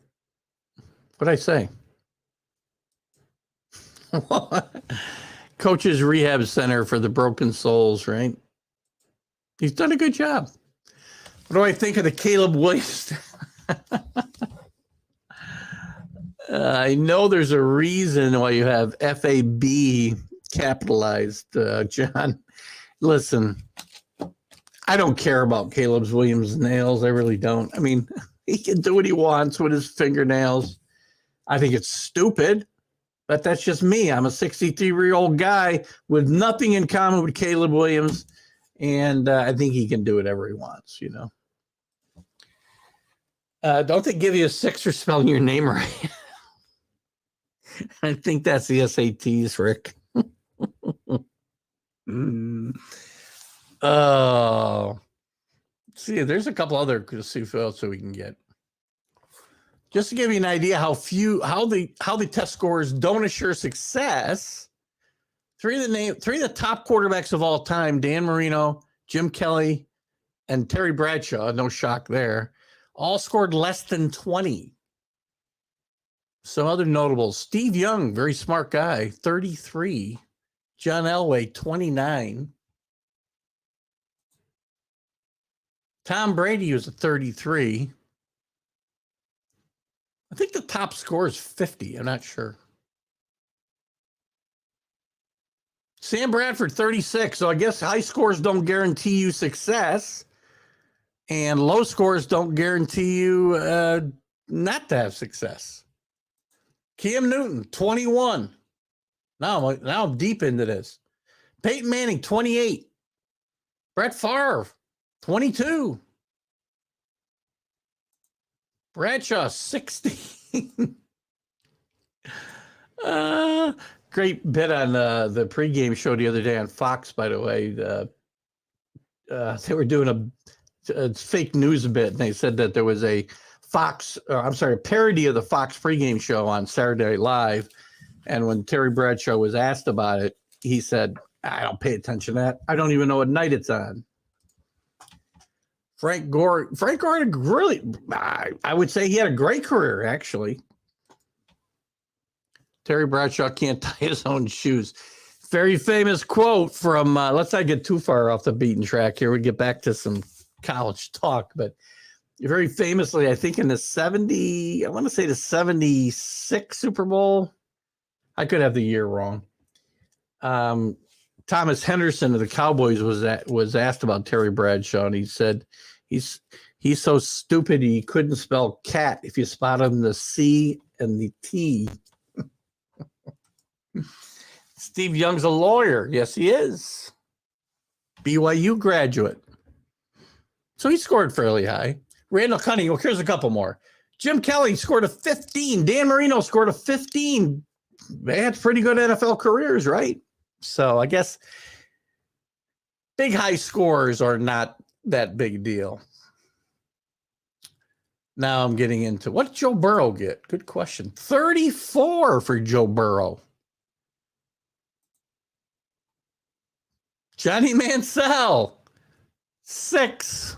What'd I say? Coach's Rehab Center for the Broken Souls, right? He's done a good job. What do I think of the Caleb Williams? I know there's a reason why you have FAB capitalized, John. Listen, I don't care about Caleb Williams' nails. I really don't. I mean, he can do what he wants with his fingernails. I think it's stupid, but that's just me. I'm a 63-year-old guy with nothing in common with Caleb Williams, and I think he can do whatever he wants, you know. Don't they give you a 6 for spelling your name right? I think that's the SATs, Rick. Oh, see, there's a couple other. Let's see what else we can get. Just to give you an idea how the test scores don't assure success. 3 of the top quarterbacks of all time: Dan Marino, Jim Kelly, and Terry Bradshaw. No shock there. All scored less than 20. Some other notables: Steve Young, very smart guy, 33. John Elway, 29. Tom Brady was a 33. I think the top score is 50. I'm not sure. Sam Bradford, 36. So I guess high scores don't guarantee you success, and low scores don't guarantee you not to have success. Cam Newton, 21. Now I'm deep into this. Peyton Manning, 28. Brett Favre, 22. Bradshaw, 16. Great bit on the pregame show the other day on Fox, by the way. They were doing a fake news bit, and they said that there was a parody of the Fox pregame show on Saturday Night Live. And when Terry Bradshaw was asked about it, he said, I don't pay attention to that. I don't even know what night it's on. Frank Gore had a really, I would say he had a great career, actually. Terry Bradshaw can't tie his own shoes. Very famous quote from, let's not get too far off the beaten track here. We get back to some college talk, but very famously, I think in the 76 Super Bowl, I could have the year wrong. Thomas Henderson of the Cowboys was asked about Terry Bradshaw, and he said he's so stupid he couldn't spell cat if you spot him the C and the T. Steve Young's a lawyer. Yes, he is. BYU graduate. So he scored fairly high. Randall Cunningham, here's a couple more. Jim Kelly scored a 15. Dan Marino scored a 15. They had pretty good NFL careers, right? So I guess big high scores are not that big a deal. Now I'm getting into, what did Joe Burrow get? Good question. 34 for Joe Burrow. Johnny Mansell, 6.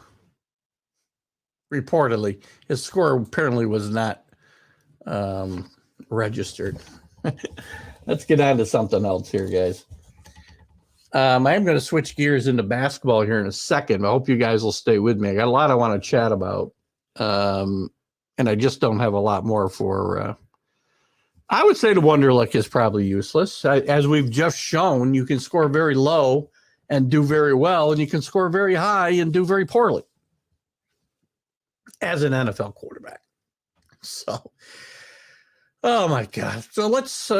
Reportedly. His score apparently was not registered. Let's get on to something else here, guys. I am going to switch gears into basketball here in a second. I hope you guys will stay with me. I got a lot I want to chat about, and I just don't have a lot more for. I would say the Wonderlic is probably useless. As we've just shown, you can score very low and do very well, and you can score very high and do very poorly as an NFL quarterback. So, oh my God. So let's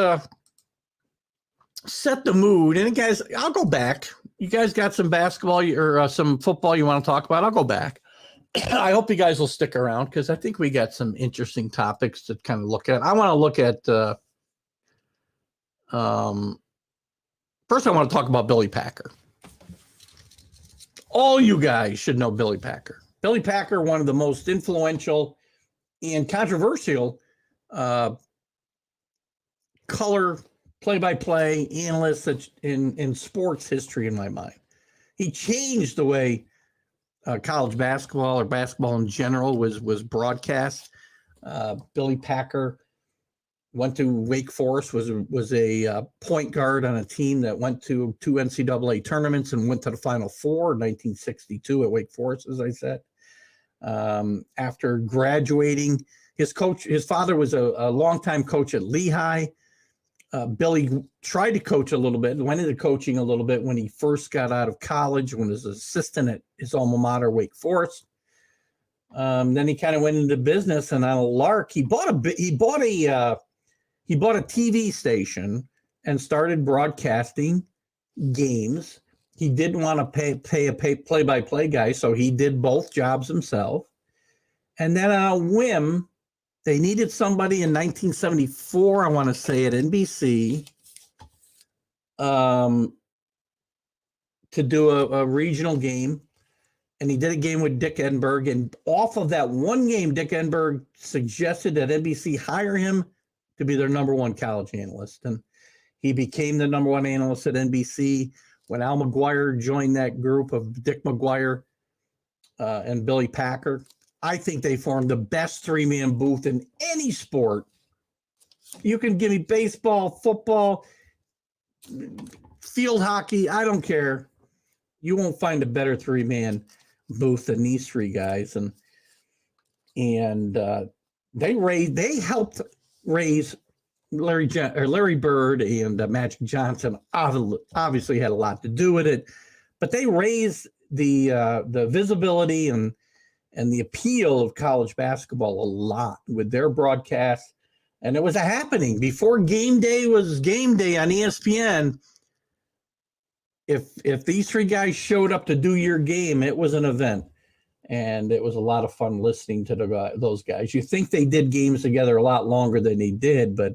set the mood. And guys, I'll go back. You guys got some basketball or some football you want to talk about? I'll go back. I hope you guys will stick around because I think we got some interesting topics to kind of look at. I want to look at, first I want to talk about Billy Packer. All you guys should know Billy Packer. Billy Packer, one of the most influential and controversial color play-by-play analysts in sports history in my mind. He changed the way college basketball or basketball in general was broadcast. Billy Packer went to Wake Forest, was a point guard on a team that went to 2 NCAA tournaments and went to the Final Four in 1962 at Wake Forest, as I said. After graduating, his father was a longtime coach at Lehigh. Billy tried to coach a little bit, went into coaching a little bit when he first got out of college, when he was an assistant at his alma mater, Wake Forest. Then he kind of went into business, and on a lark, he bought a TV station and started broadcasting games. He didn't want to pay a play-by-play guy, so he did both jobs himself. And then on a whim, they needed somebody in 1974, I want to say, at NBC to do a regional game. And he did a game with Dick Enberg. And off of that one game, Dick Enberg suggested that NBC hire him to be their number one college analyst. And he became the number one analyst at NBC. When Al McGuire joined that group of Dick McGuire and Billy Packer, I think they formed the best three-man booth in any sport. You can give me baseball, football, field hockey, I don't care. You won't find a better three-man booth than these three guys. And they helped raise Larry Bird and Magic Johnson. Obviously had a lot to do with it, but they raised the visibility and the appeal of college basketball a lot with their broadcast. And it was a happening. Before game day was game day on ESPN, if these three guys showed up to do your game, it was an event. And it was a lot of fun listening to those guys. You think they did games together a lot longer than they did, but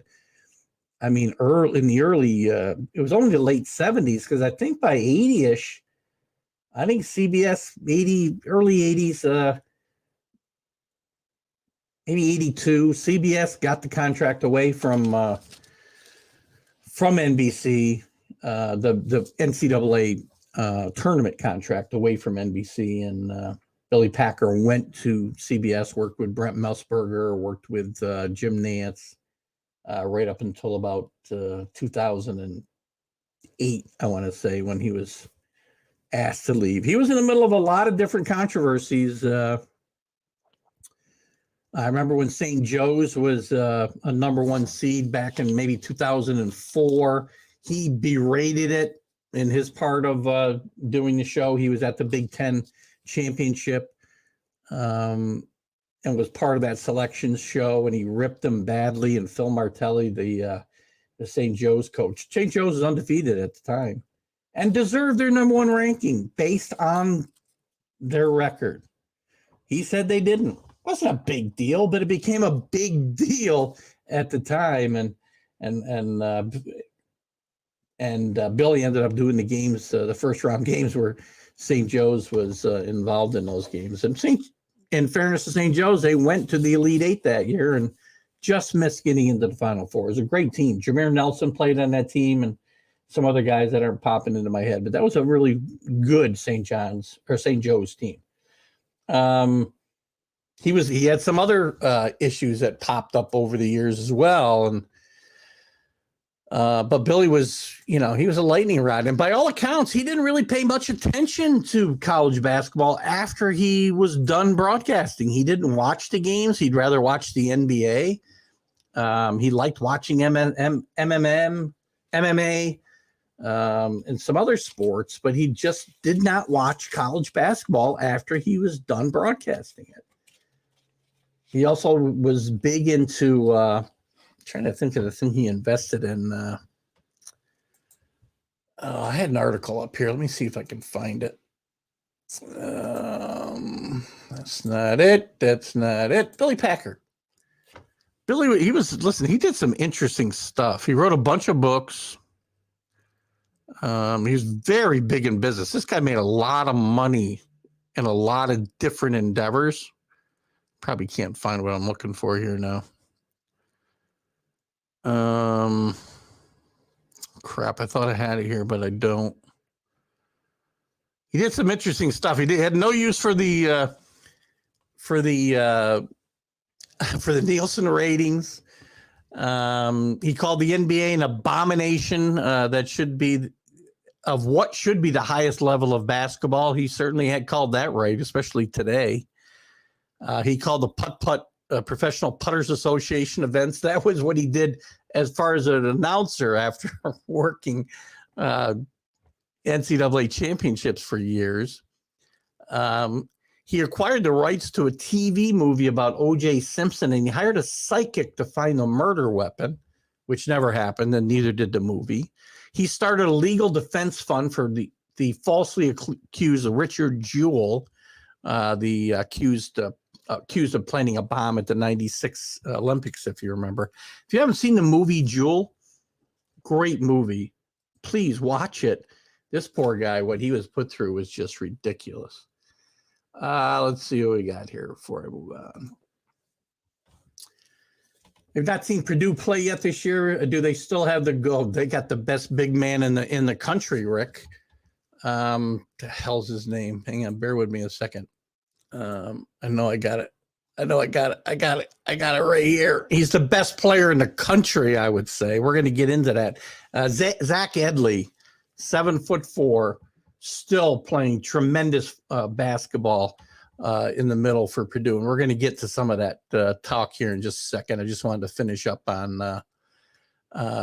I mean, it was only the late 70s, because I think by 80-ish, I think CBS early 80s, maybe 82, CBS got the contract away from NBC, the NCAA tournament contract away from NBC, and Billy Packer went to CBS, worked with Brent Musburger, worked with Jim Nantz, right up until about 2008, I want to say, when he was asked to leave. He was in the middle of a lot of different controversies. I remember when St. Joe's was a number one seed back in maybe 2004. He berated it in his part of doing the show. He was at the Big Ten championship and was part of that selections show, and he ripped them badly. And Phil Martelli, the St. Joe's coach, St. Joe's was undefeated at the time and deserved their number one ranking based on their record. He said they didn't. It wasn't a big deal, but it became a big deal at the time. And Billy ended up doing the games, the first round games where St. Joe's was involved in those games. And in fairness to St. Joe's, they went to the Elite Eight that year and just missed getting into the Final Four. It was a great team. Jameer Nelson played on that team, and some other guys that aren't popping into my head, but that was a really good St. Joe's team. He had some other issues that popped up over the years as well. And but Billy was, he was a lightning rod. And by all accounts, he didn't really pay much attention to college basketball after he was done broadcasting. He didn't watch the games. He'd rather watch the NBA. He liked watching MMA, and some other sports, but he just did not watch college basketball after he was done broadcasting it. He also was big into trying to think of the thing he invested in. I had an article up here. Let me see if I can find it. That's not it. That's not it. Billy Packer. Billy, he did some interesting stuff. He wrote a bunch of books. He was very big in business. This guy made a lot of money in a lot of different endeavors. Probably can't find what I'm looking for here now. Crap, I thought I had it here, but I don't. He did some interesting stuff. He had no use for the Nielsen ratings. He called the NBA an abomination that should be of what should be the highest level of basketball. He certainly had called that right, especially today. He called the Professional Putters Association events. That was what he did as far as an announcer after working NCAA championships for years. He acquired the rights to a TV movie about O.J. Simpson, and he hired a psychic to find the murder weapon, which never happened, and neither did the movie. He started a legal defense fund for the falsely accused Richard Jewell, the accused of planning a bomb at the 96 Olympics, if you remember. If you haven't seen the movie Jewell, great movie. Please watch it. This poor guy, what he was put through was just ridiculous. Let's see what we got here before I move on. They've not seen Purdue play yet this year. Do they still have the goal? They got the best big man in the country, Rick. The hell's his name? Hang on, bear with me a second. I know I got it. I got it right here. He's the best player in the country, I would say. We're going to get into that. Zach Edley, 7'4", still playing tremendous basketball in the middle for Purdue. And we're going to get to some of that talk here in just a second. I just wanted to finish up on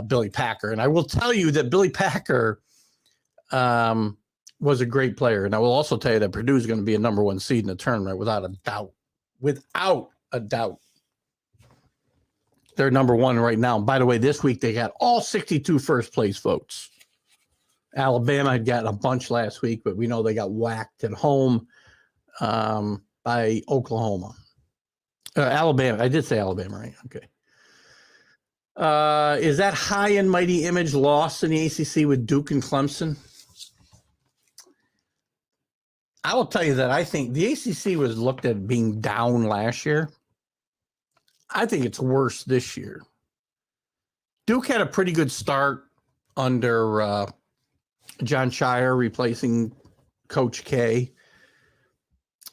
Billy Packer. And I will tell you that Billy Packer was a great player. And I will also tell you that Purdue is going to be a number one seed in the tournament without a doubt. Without a doubt. They're number one right now. By the way, this week they got all 62 first place votes. Alabama had gotten a bunch last week, but we know they got whacked at home by Oklahoma. Alabama. I did say Alabama, right? Okay. Is that high and mighty image lost in the ACC with Duke and Clemson? I will tell you that I think the ACC was looked at being down last year. I think it's worse this year. Duke had a pretty good start under John Shire replacing Coach K.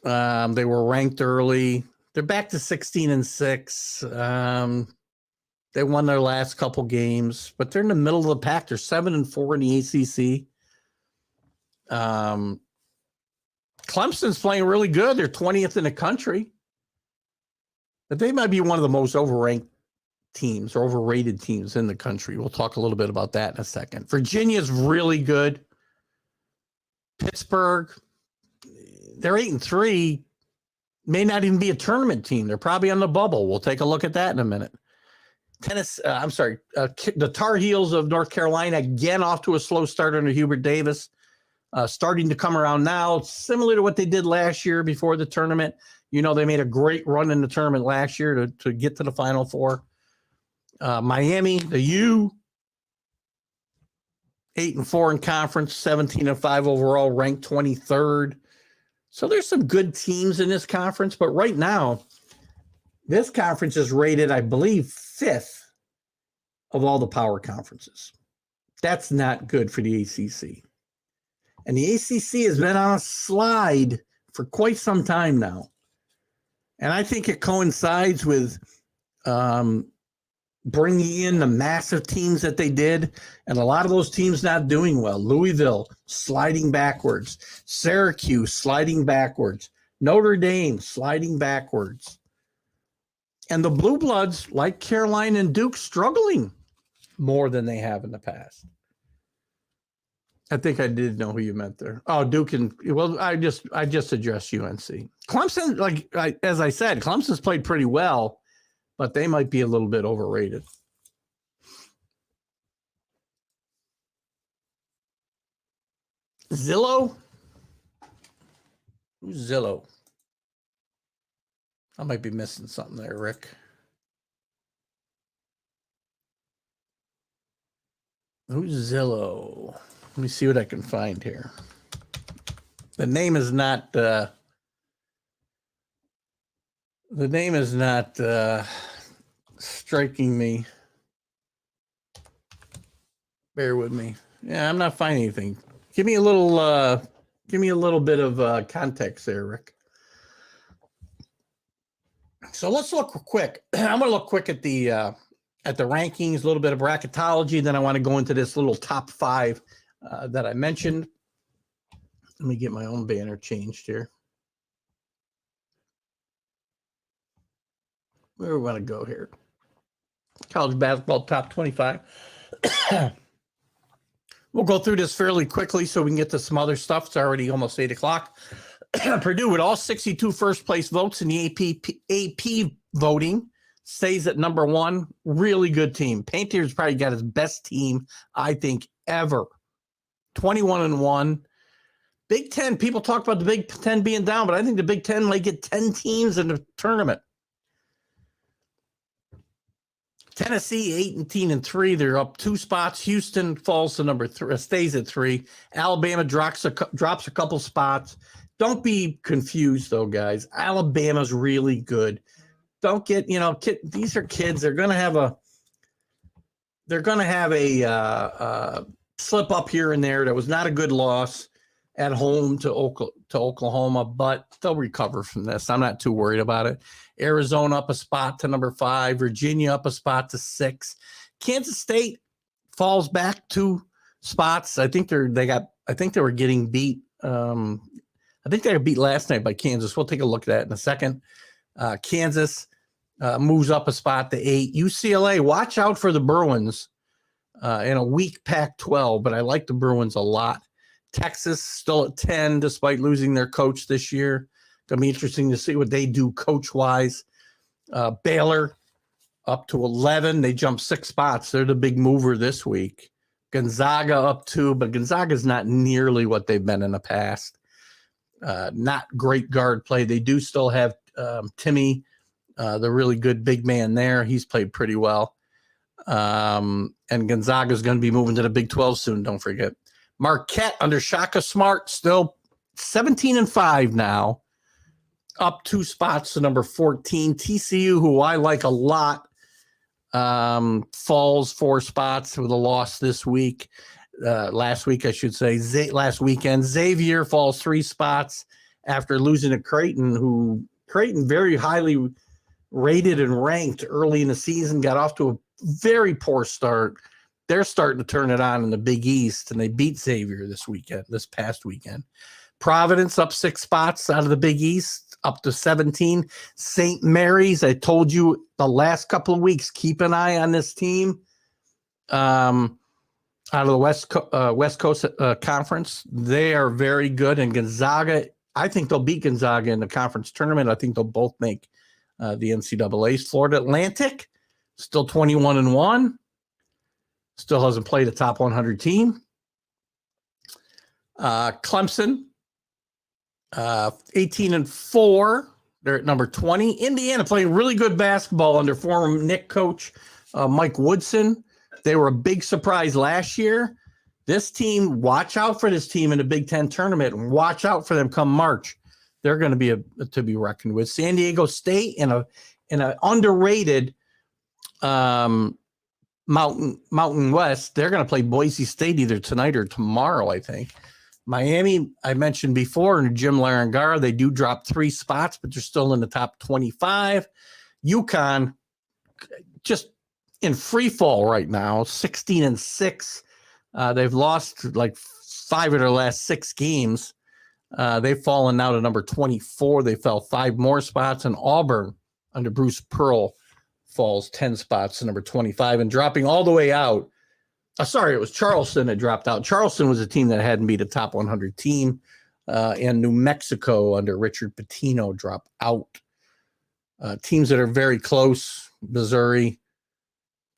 They were ranked early. They're back to 16-6. They won their last couple games, but they're in the middle of the pack. They're 7-4 in the ACC. Clemson's playing really good. They're 20th in the country. But they might be one of the most overranked teams or overrated teams in the country. We'll talk a little bit about that in a second. Virginia's really good. Pittsburgh, they're 8-3. May not even be a tournament team. They're probably on the bubble. We'll take a look at that in a minute. The Tar Heels of North Carolina, again, off to a slow start under Hubert Davis. Starting to come around now, similar to what they did last year before the tournament. You know, they made a great run in the tournament last year to get to the Final Four. Miami, the U, 8-4 in conference, 17-5 overall, ranked 23rd. So there's some good teams in this conference, but right now, this conference is rated, I believe, 5th of all the power conferences. That's not good for the ACC. And the ACC has been on a slide for quite some time now. And I think it coincides with bringing in the massive teams that they did. And a lot of those teams not doing well. Louisville sliding backwards. Syracuse sliding backwards. Notre Dame sliding backwards. And the Blue Bloods, like Carolina and Duke, struggling more than they have in the past. I think I did know who you meant there. Oh, Duke and well, I just addressed UNC. Clemson, as I said, Clemson's played pretty well, but they might be a little bit overrated. Zillow? Who's Zillow? I might be missing something there, Rick. Who's Zillow? Let me see what I can find here. The name is not striking me. Bear with me. Yeah, I'm not finding anything. Give me a little bit of context there, Rick. So let's look quick. I'm going to look quick at the rankings, a little bit of bracketology. Then I want to go into this little top 5 that I mentioned. Let me get my own banner changed here. Where do we want to go here? College basketball top 25. We'll go through this fairly quickly so we can get to some other stuff. It's already almost 8 o'clock. Purdue, with all 62 first place votes in the AP voting, stays at number 1. Really good team. Painter's probably got his best team, I think, ever. 21-1. Big Ten, people talk about the Big Ten being down, but I think the Big Ten might get 10 teams in the tournament. Tennessee 18-3. They're up 2 spots. Houston falls to number 3, stays at 3. Alabama drops a couple spots. Don't be confused though, guys. Alabama's really good. Don't get, these are kids. They're gonna have a slip up here and there. That was not a good loss at home to Oklahoma, but they'll recover from this. I'm not too worried about it. Arizona up a spot to number 5. Virginia up a spot to 6. Kansas State falls back 2 spots. I think they were getting beat. I think they got beat last night by Kansas. We'll take a look at that in a second. Kansas moves up a spot to 8. UCLA, watch out for the Bruins in a weak Pac-12, but I like the Bruins a lot. Texas still at 10 despite losing their coach this year. Going to be interesting to see what they do coach-wise. Baylor up to 11. They jumped 6 spots. They're the big mover this week. Gonzaga up 2, but Gonzaga's not nearly what they've been in the past. Not great guard play. They do still have Timmy, the really good big man there. He's played pretty well. And Gonzaga's going to be moving to the Big 12 soon, don't forget. Marquette under Shaka Smart, still 17-5 now. Up 2 spots to number 14. TCU, who I like a lot, falls 4 spots with a loss this week. Last week, I should say. Last weekend. Xavier falls 3 spots after losing to Creighton, Creighton very highly rated and ranked early in the season, got off to a very poor start. They're starting to turn it on in the Big East, and they beat Xavier this past weekend. Providence up 6 spots out of the Big East, up to 17. St. Mary's, I told you the last couple of weeks, keep an eye on this team. Out of the West Coast Conference, they are very good. And Gonzaga, I think they'll beat Gonzaga in the conference tournament. I think they'll both make the NCAAs. Florida Atlantic, still 21-1. Still hasn't played a top 100 team. Clemson, 18-4. They're at number 20. Indiana playing really good basketball under former Knick coach Mike Woodson. They were a big surprise last year. This team, watch out for this team in the Big Ten tournament, and watch out for them come March. They're going to be to be reckoned with. San Diego State in an underrated Mountain West. They're going to play Boise State either tonight or tomorrow, I think. Miami, I mentioned before, and Jim Larangara, they do drop 3 spots, but they're still in the top 25. UConn, just in free fall right now, 16-6. They've lost like 5 of their last 6 games. They've fallen now to number 24. They fell 5 more spots, and Auburn under Bruce Pearl falls 10 spots to number 25, and dropping all the way out Sorry, it was Charleston that dropped out. Charleston was a team that hadn't beat a top 100 team, and New Mexico under Richard Pitino dropped out. Teams that are very close: Missouri,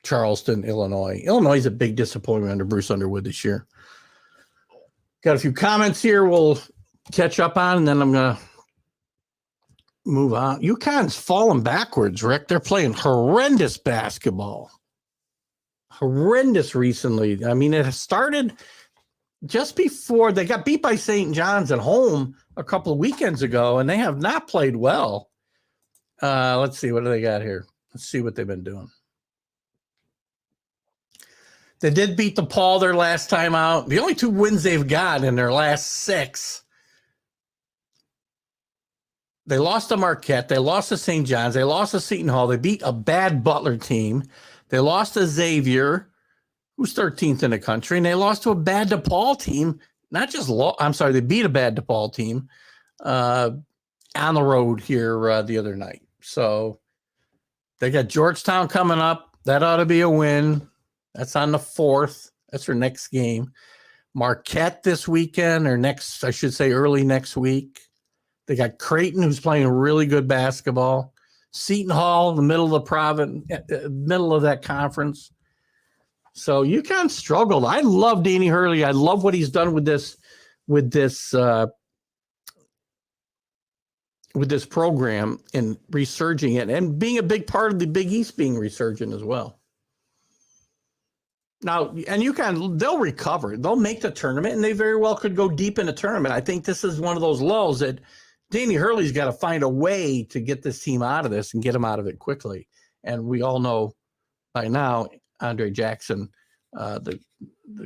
Charleston, Illinois. Illinois is a big disappointment under Bruce Underwood this year. Got a few comments here we'll catch up on, and then I'm going to move on. UConn's fallen backwards, Rick. They're playing horrendous basketball. Horrendous recently. I mean, it started just before they got beat by St. John's at home a couple of weekends ago, and they have not played well. Let's see. What do they got here? Let's see what they've been doing. They did beat DePaul their last time out. The only 2 wins they've got in their last 6. They lost to Marquette. They lost to St. John's. They lost to Seton Hall. They beat a bad Butler team. They lost to Xavier, who's 13th in the country, and they lost to a bad DePaul team. They beat a bad DePaul team on the road here the other night. So they got Georgetown coming up. That ought to be a win. That's on the 4th. That's their next game. Marquette this weekend, or early next week. They got Creighton, who's playing really good basketball. Seton Hall, in the middle of the province, middle of that conference. So UConn struggled. I love Danny Hurley. I love what he's done with this program and resurging it, and being a big part of the Big East being resurgent as well. Now, and UConn, they'll recover. They'll make the tournament, and they very well could go deep in the tournament. I think this is one of those lulls that Danny Hurley's got to find a way to get this team out of this and get them out of it quickly. And we all know by now, Andre Jackson, the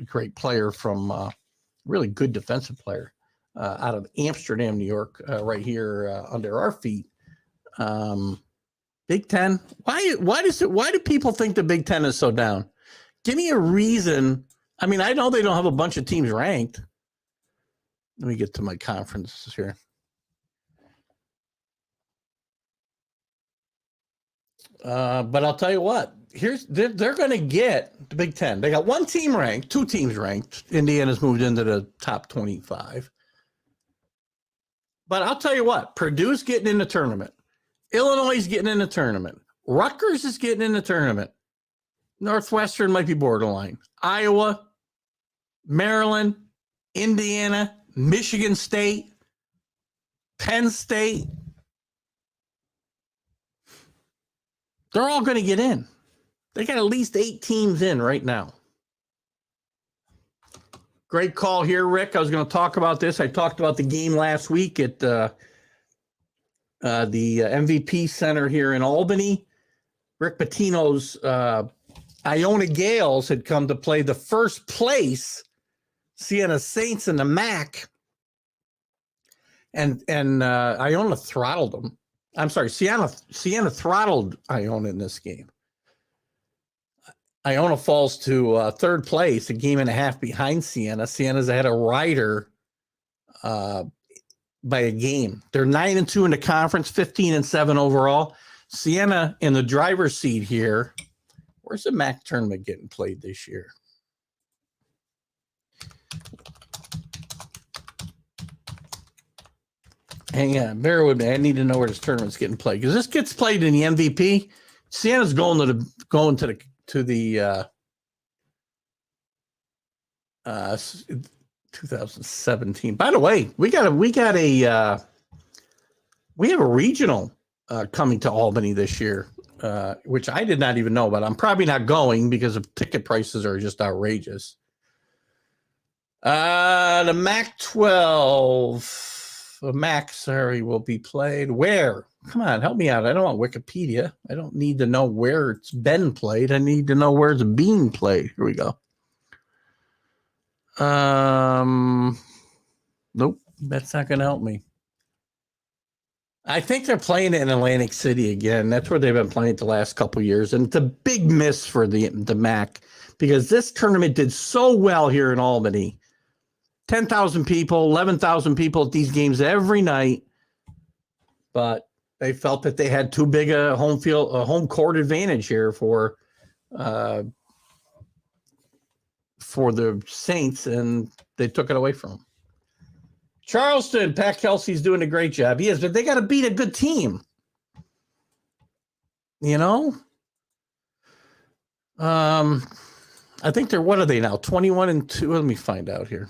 great player from really good defensive player out of Amsterdam, New York, right here under our feet. Big Ten. Why do people think the Big Ten is so down? Give me a reason. I mean, I know they don't have a bunch of teams ranked. Let me get to my conferences here. But I'll tell you what. They're going to get the Big Ten. They got 1 team ranked, 2 teams ranked. Indiana's moved into the top 25. But I'll tell you what. Purdue's getting in the tournament. Illinois is getting in the tournament. Rutgers is getting in the tournament. Northwestern might be borderline. Iowa, Maryland, Indiana, Michigan State, Penn State. They're all going to get in. They got at least 8 teams in right now. Great call here, Rick. I was going to talk about this. I talked about the game last week at the MVP Center here in Albany. Rick Pitino's Iona Gales had come to play the first place Siena Saints in the MAC, and Iona throttled them. I'm sorry, Siena throttled Iona in this game. Iona falls to third place, a game and a half behind Siena. Siena's ahead of Ryder by a game. They're 9-2 in the conference, 15-7 overall. Siena in the driver's seat here. Where's the MAC tournament getting played this year? Hang on, bear with me. I need to know where this tournament's getting played, because this gets played in the MVP. Siena's going to the 2017. By the way, we have a regional coming to Albany this year, which I did not even know about. I'm probably not going because the ticket prices are just outrageous. The MAC-12. Will be played where? Come on, help me out. I don't want Wikipedia. I don't need to know where it's been played. I need to know where it's being played. Here we go. Nope, that's not going to help me. I think they're playing it in Atlantic City again. That's where they've been playing it the last couple of years, and it's a big miss for the MAC because this tournament did so well here in Albany. 10,000 people, 11,000 people at these games every night, but they felt that they had too big a home court advantage here for for the Saints, and they took it away from him. Charleston, Pat Kelsey's doing a great job. He is, but they got to beat a good team. You know? I think they're, what are they now? 21-2. Let me find out here.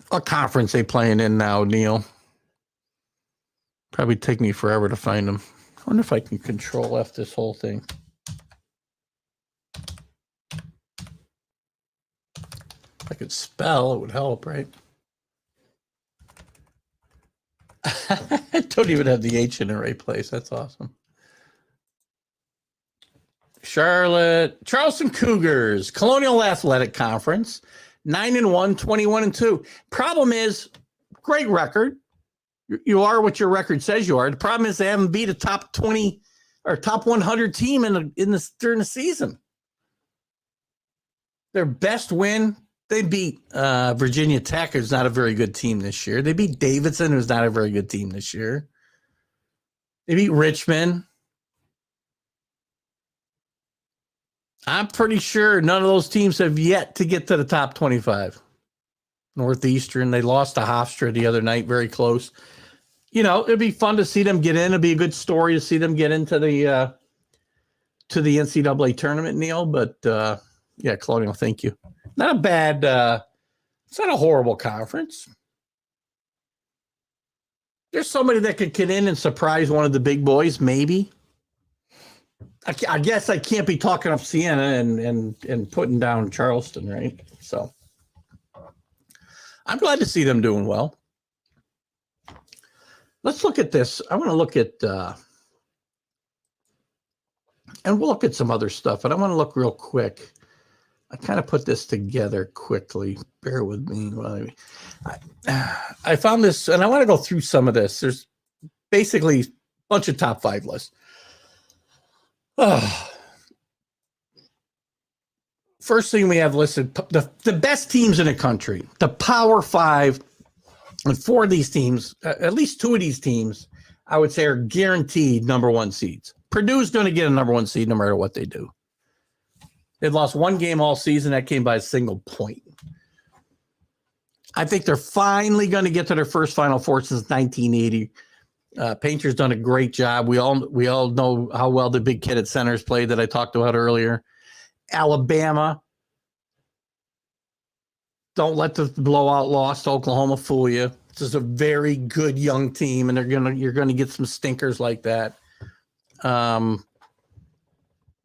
What conference they playing in now, Neil? Probably take me forever to find them. I wonder if I can control F this whole thing. If I could spell, it would help, right? I don't even have the H in the right place. That's awesome. Charlotte, Charleston Cougars, Colonial Athletic Conference, 9-1, 21-2. Problem is, great record. You are what your record says you are. The problem is they haven't beat a top 20 or top 100 team during the season. Their best win, they beat Virginia Tech, who's not a very good team this year. They beat Davidson, who's not a very good team this year. They beat Richmond. I'm pretty sure none of those teams have yet to get to the top 25. Northeastern, they lost to Hofstra the other night, very close. You know, it'd be fun to see them get in. It'd be a good story to see them get into the NCAA tournament, Neil. But yeah, Colonial, thank you. Not a bad. It's not a horrible conference. There's somebody that could get in and surprise one of the big boys, maybe. I guess I can't be talking up Siena and putting down Charleston, right? So I'm glad to see them doing well. Let's look at this. I want to look at, and we'll look at some other stuff, but I want to look real quick. I kind of put this together quickly. Bear with me. I found this, and I want to go through some of this. There's basically a bunch of top 5 lists. First thing we have listed, the best teams in the country, the Power 5, and 4 of these teams, at least 2 of these teams, I would say are guaranteed number 1 seeds. Purdue's going to get a number 1 seed no matter what they do. They've lost 1 game all season. That came by a single point. I think they're finally going to get to their first Final Four since 1980. Painter's done a great job. We all know how well the big kid at center's played that I talked about earlier. Alabama. Don't let the blowout loss to Oklahoma fool you. This is a very good young team, and you're gonna get some stinkers like that. But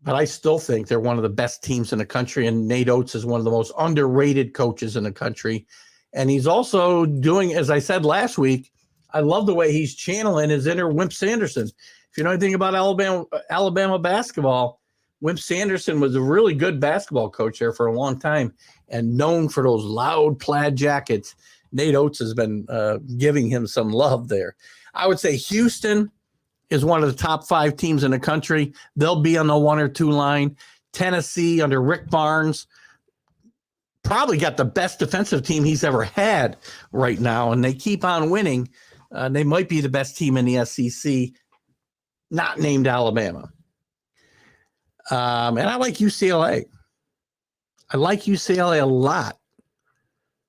I still think they're one of the best teams in the country, and Nate Oates is one of the most underrated coaches in the country. And he's also doing, as I said last week, I love the way he's channeling his inner Wimp Sanderson. If you know anything about Alabama basketball, Wimp Sanderson was a really good basketball coach there for a long time and known for those loud plaid jackets. Nate Oates has been giving him some love there. I would say Houston is one of the top 5 teams in the country. They'll be on the 1 or 2 line. Tennessee under Rick Barnes probably got the best defensive team he's ever had right now, and they keep on winning. They might be the best team in the SEC, not named Alabama. And I like UCLA. I like UCLA a lot.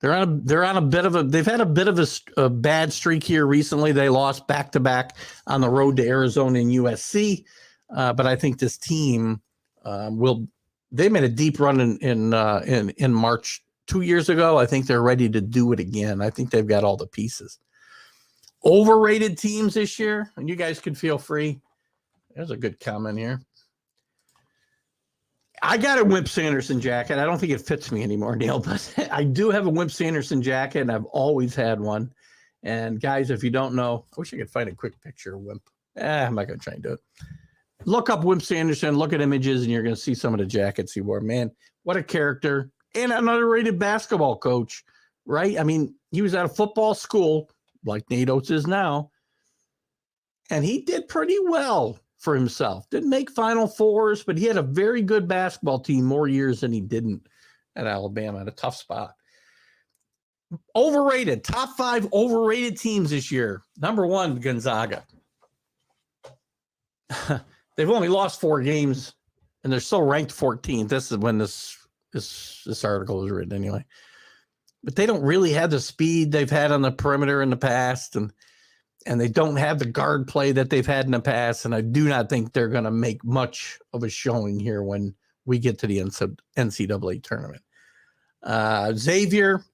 They've had a bit of a bad streak here recently. They lost back-to-back on the road to Arizona and USC. But I think this team they made a deep run in March 2 years ago. I think they're ready to do it again. I think they've got all the pieces. Overrated teams this year, and you guys can feel free. There's a good comment here. I got a Wimp Sanderson jacket. I don't think it fits me anymore, Neil, but I do have a Wimp Sanderson jacket, and I've always had one. And guys, if you don't know, I wish I could find a quick picture of Wimp. I'm not going to try and do it. Look up Wimp Sanderson, look at images, and you're going to see some of the jackets he wore. Man, what a character. And an underrated basketball coach, right? I mean, he was at a football school, like Nate Oates is now, and he did pretty well for himself. Didn't make Final Fours, but he had a very good basketball team more years than he didn't at Alabama, at a tough spot. Overrated, top 5 overrated teams this year. Number 1, Gonzaga. They've only lost 4 games, and they're still ranked 14th. This is when this this article was written anyway. But they don't really have the speed they've had on the perimeter in the past, and they don't have the guard play that they've had in the past. And I do not think they're going to make much of a showing here when we get to the NCAA tournament. Xavier,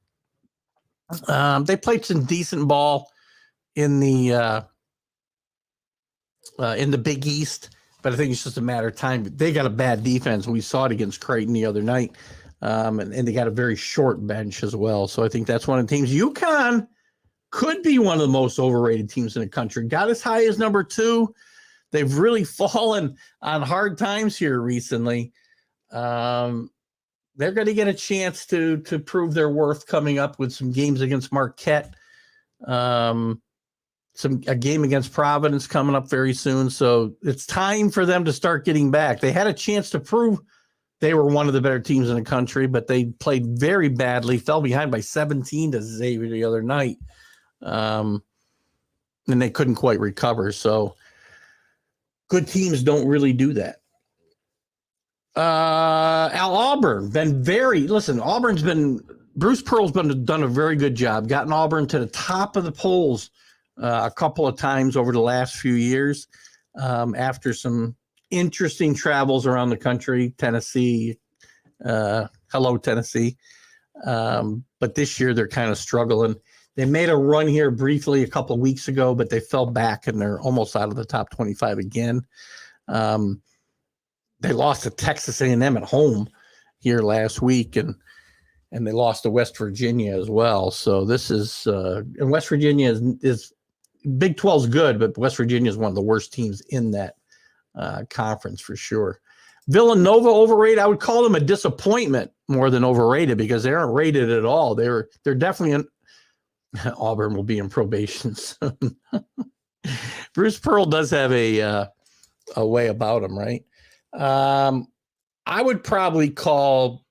they played some decent ball in the Big East, but I think it's just a matter of time. They got a bad defense. We saw it against Creighton the other night, and they got a very short bench as well. So I think that's one of the teams. UConn could be one of the most overrated teams in the country. Got as high as number 2. They've really fallen on hard times here recently. They're going to get a chance to prove their worth coming up with some games against Marquette. A game against Providence coming up very soon. So it's time for them to start getting back. They had a chance to prove they were one of the better teams in the country, but they played very badly, fell behind by 17 to Xavier the other night. And they couldn't quite recover. So good teams don't really do that. Auburn Bruce Pearl's done a very good job, gotten Auburn to the top of the polls a couple of times over the last few years, after some interesting travels around the country. Tennessee, hello Tennessee. But this year they're kind of struggling. They made a run here briefly a couple of weeks ago, but they fell back and they're almost out of the top 25 again. They lost to Texas A&M at home here last week, and they lost to West Virginia as well. So this is and West Virginia is Big 12 is good, but West Virginia is one of the worst teams in that conference for sure. Villanova overrated. I would call them a disappointment more than overrated because they aren't rated at all. They're definitely Auburn will be in probation soon. Bruce Pearl does have a way about him, right? I would probably call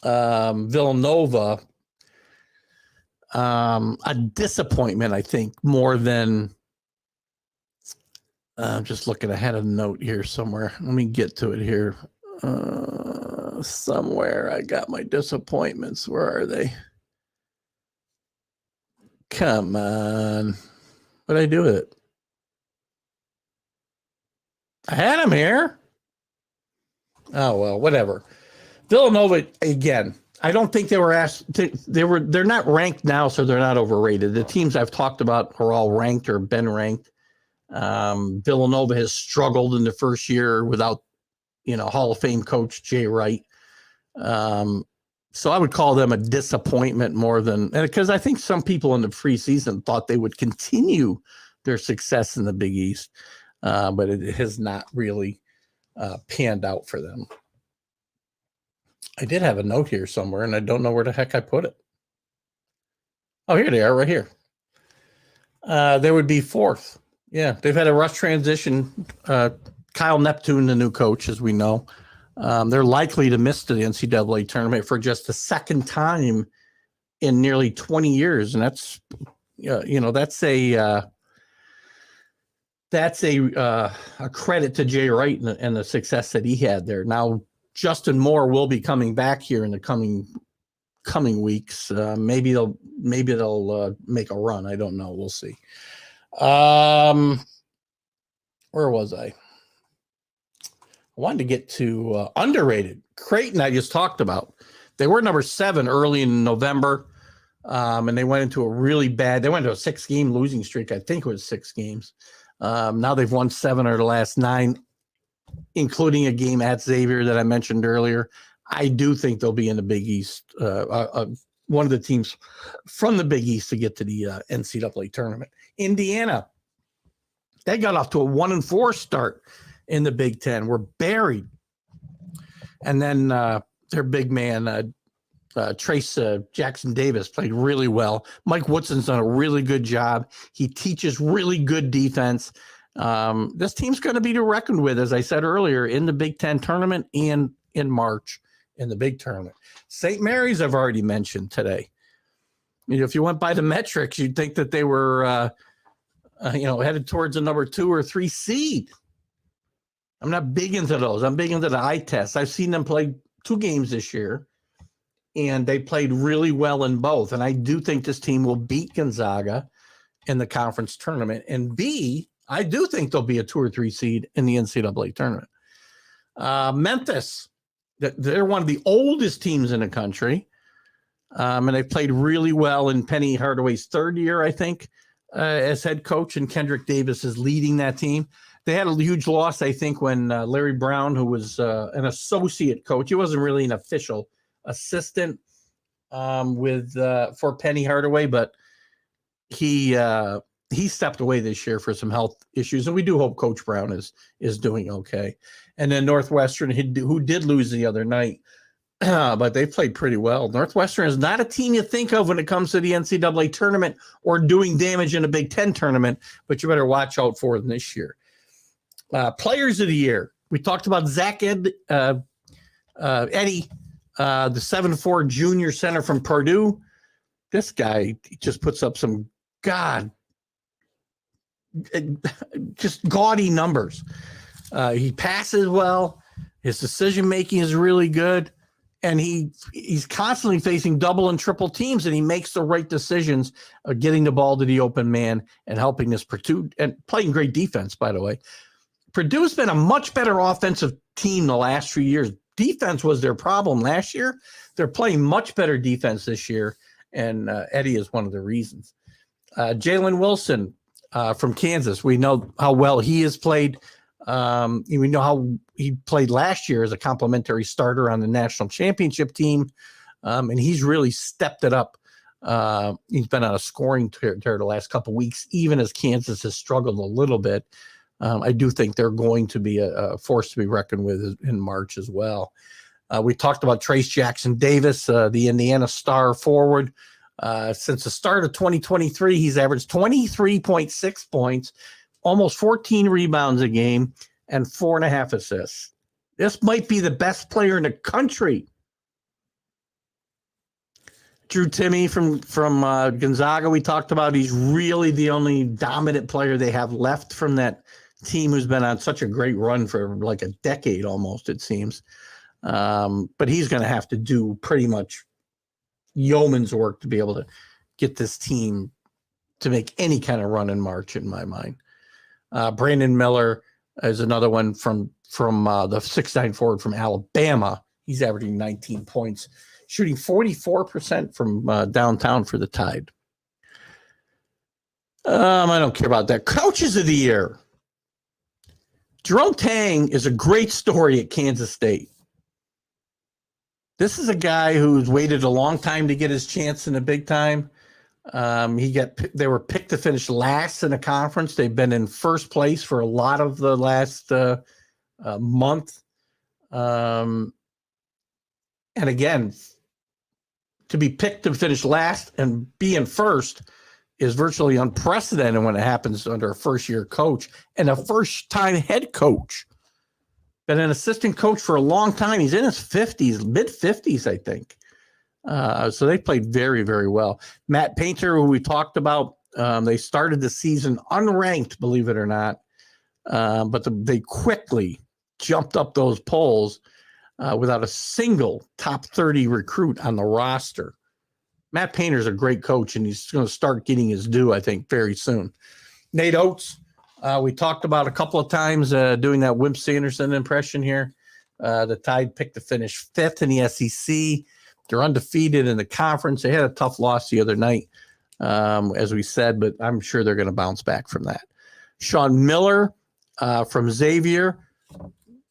Villanova a disappointment, I think, more than just looking ahead of the note here somewhere. Let me get to it here. Somewhere I got my disappointments. Where are they? Come on. What did I do with it? I had them here. Oh, well, whatever. Villanova, again, I don't think they were asked. They're not ranked now, so they're not overrated. The teams I've talked about are all ranked or been ranked. Villanova has struggled in the first year without, Hall of Fame coach Jay Wright. So I would call them a disappointment more than, because I think some people in the preseason thought they would continue their success in the Big East, but it has not really panned out for them. I did have a note here somewhere, and I don't know where the heck I put it. Oh, here they are, right here. They would be 4th. Yeah, they've had a rough transition. Kyle Neptune, the new coach, as we know. They're likely to miss the NCAA tournament for just the second time in nearly 20 years, and that's a credit to Jay Wright and the success that he had there. Now Justin Moore will be coming back here in the coming weeks. Maybe they'll make a run. I don't know. We'll see. Where was I? I wanted to get to underrated. Creighton, I just talked about. They were number 7 early in November, and they went into they went to a 6-game losing streak. I think it was 6 games. Now they've won 7 of the last 9, including a game at Xavier that I mentioned earlier. I do think they'll be in the Big East, one of the teams from the Big East to get to the NCAA tournament. Indiana, they got off to a 1-4 start in the Big Ten. We're buried. And then their big man, Trace Jackson Davis, played really well. Mike Woodson's done a really good job. He teaches really good defense. This team's going to be to reckon with, as I said earlier, in the Big Ten tournament and in March in the big tournament. St. Mary's, I've already mentioned today. If you went by the metrics, you'd think that they were, headed towards a number 2 or 3 seed. I'm not big into those. I'm big into the eye test. I've seen them play two games this year, and they played really well in both. And I do think this team will beat Gonzaga in the conference tournament. And B, I do think they'll be a 2 or 3 seed in the NCAA tournament. Memphis, they're one of the oldest teams in the country. And they've played really well in Penny Hardaway's third year, I think, as head coach, and Kendrick Davis is leading that team. They had a huge loss, I think, when Larry Brown, who was an associate coach, he wasn't really an official assistant for Penny Hardaway, but he stepped away this year for some health issues, and we do hope Coach Brown is doing okay. And then Northwestern, who did lose the other night, but they played pretty well. Northwestern is not a team you think of when it comes to the NCAA tournament or doing damage in a Big Ten tournament, but you better watch out for them this year. Players of the year. We talked about Zach Edey, the 7'4" junior center from Purdue. This guy just puts up some just gaudy numbers. He passes well. His decision-making is really good. And he's constantly facing double and triple teams, and he makes the right decisions of getting the ball to the open man and helping this Purdue, and playing great defense, by the way. Purdue's been a much better offensive team the last few years. Defense was their problem last year. They're playing much better defense this year, and Eddie is one of the reasons. Jalen Wilson from Kansas. We know how well he has played. We know how he played last year as a complimentary starter on the national championship team, and he's really stepped it up. He's been on a scoring tear the last couple of weeks, even as Kansas has struggled a little bit. I do think they're going to be a force to be reckoned with in March as well. We talked about Trace Jackson Davis, the Indiana star forward. Since the start of 2023, he's averaged 23.6 points, almost 14 rebounds a game, and 4.5 assists. This might be the best player in the country. Drew Timme from Gonzaga, we talked about. He's really the only dominant player they have left from that team, who's been on such a great run for like a decade almost, it seems. But he's going to have to do pretty much yeoman's work to be able to get this team to make any kind of run in March, in my mind. Brandon Miller is another one from the 6'9" forward from Alabama. He's averaging 19 points, shooting 44% from downtown for the Tide. I don't care about that. Coaches of the year. Jerome Tang is a great story at Kansas State. This is a guy who's waited a long time to get his chance in the big time. They were picked to finish last in the conference. They've been in first place for a lot of the last month. And again, to be picked to finish last and be in first is virtually unprecedented when it happens under a first-year coach and a first-time head coach. Been an assistant coach for a long time. He's in his 50s, mid-50s, I think. So they played very, very well. Matt Painter, who we talked about, they started the season unranked, believe it or not, but they quickly jumped up those polls without a single top 30 recruit on the roster. Matt Painter's a great coach, and he's going to start getting his due, I think, very soon. Nate Oates, we talked about a couple of times doing that Wimp Sanderson impression here. The Tide picked to finish 5th in the SEC. They're undefeated in the conference. They had a tough loss the other night, as we said, but I'm sure they're going to bounce back from that. Sean Miller from Xavier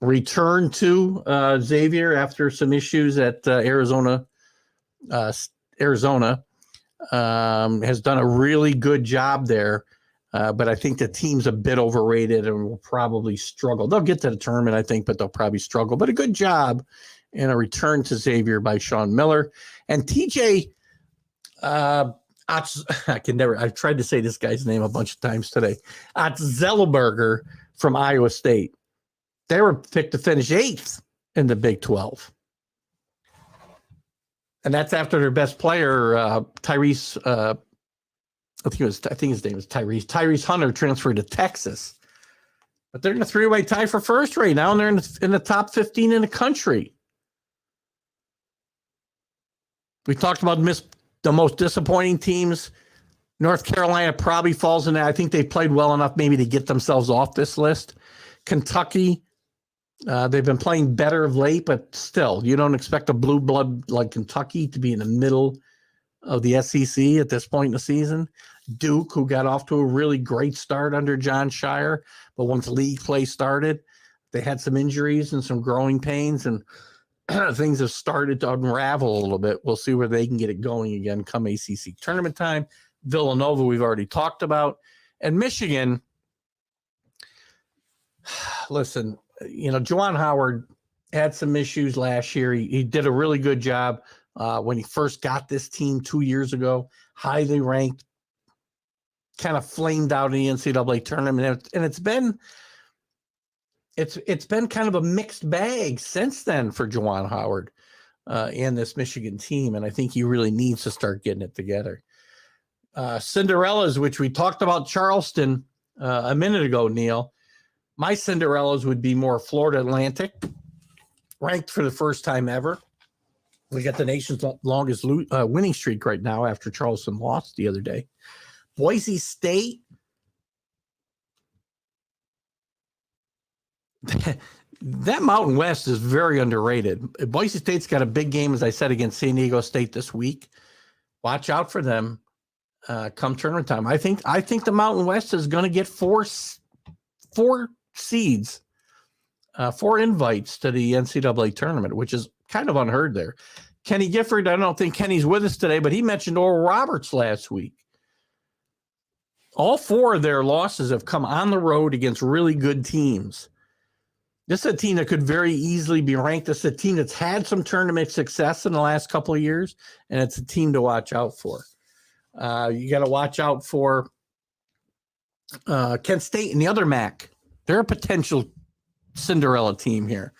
returned to Xavier after some issues at Arizona. Arizona has done a really good job there, but I think the team's a bit overrated and will probably struggle. They'll get to the tournament, I think, but they'll probably struggle. But a good job and a return to Xavier by Sean Miller. And TJ, I've tried to say this guy's name a bunch of times today. Otzelberger from Iowa State. They were picked to finish 8th in the Big 12. And that's after their best player, Tyrese. I think his name was Tyrese. Tyrese Hunter transferred to Texas, but they're in a 3-way tie for first right now, and they're in the top 15 in the country. We talked about the most disappointing teams. North Carolina probably falls in there. I think they played well enough maybe to get themselves off this list. Kentucky, they've been playing better of late, but still, you don't expect a blue blood like Kentucky to be in the middle of the SEC at this point in the season. Duke, who got off to a really great start under John Shire, but once league play started, they had some injuries and some growing pains, and things have started to unravel a little bit. We'll see where they can get it going again come ACC tournament time. Villanova, we've already talked about. And Michigan, listen, Juwan Howard had some issues last year. He did a really good job when he first got this team 2 years ago, highly ranked, kind of flamed out in the NCAA tournament. And it's been kind of a mixed bag since then for Juwan Howard and this Michigan team. And I think he really needs to start getting it together. Cinderellas, which we talked about Charleston a minute ago, Neil. My Cinderellas would be more Florida Atlantic, ranked for the first time ever. We got the nation's longest winning streak right now after Charleston lost the other day. Boise State. That Mountain West is very underrated. Boise State's got a big game, as I said, against San Diego State this week. Watch out for them come tournament time. I think the Mountain West is going to get four seeds, 4 invites to the NCAA tournament, which is kind of unheard there. Kenny Gifford, I don't think Kenny's with us today, but he mentioned Oral Roberts last week. All 4 of their losses have come on the road against really good teams. This is a team that could very easily be ranked. This is a team that's had some tournament success in the last couple of years, and it's a team to watch out for. You got to watch out for Kent State and the other MAC. They're a potential Cinderella team here.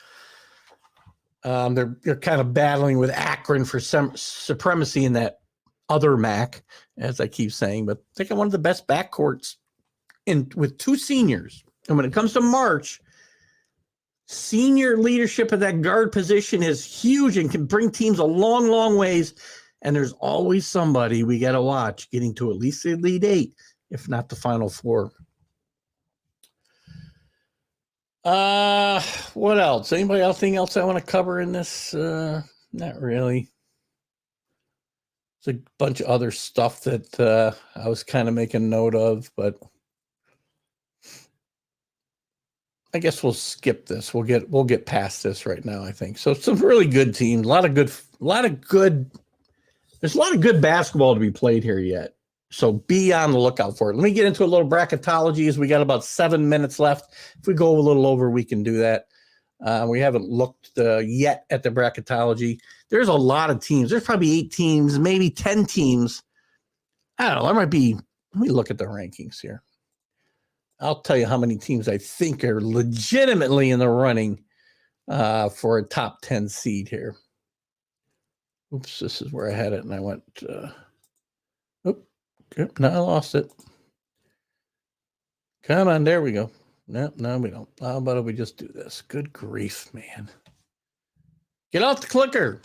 They're kind of battling with Akron for some supremacy in that other MAC, as I keep saying, but they got one of the best backcourts with 2 seniors. And when it comes to March, senior leadership at that guard position is huge and can bring teams a long, long ways. And there's always somebody we got to watch getting to at least the Elite 8, if not the Final 4. What else? Anybody else? Anything else I want to cover in this? Not really. There's a bunch of other stuff that I was kind of making note of, but I guess we'll skip this. We'll get past this right now, I think. So some really good teams, there's a lot of good basketball to be played here yet. So be on the lookout for it. Let me get into a little bracketology as we got about 7 minutes left. If we go a little over, we can do that. We haven't looked yet at the bracketology. There's a lot of teams. There's probably 8 teams, maybe 10 teams. I don't know. There might be. Let me look at the rankings here. I'll tell you how many teams I think are legitimately in the running for a top 10 seed here. Oops, this is where I had it, and I went. No, I lost it. Come on, there we go. No, we don't. How about if we just do this? Good grief, man. Get off the clicker.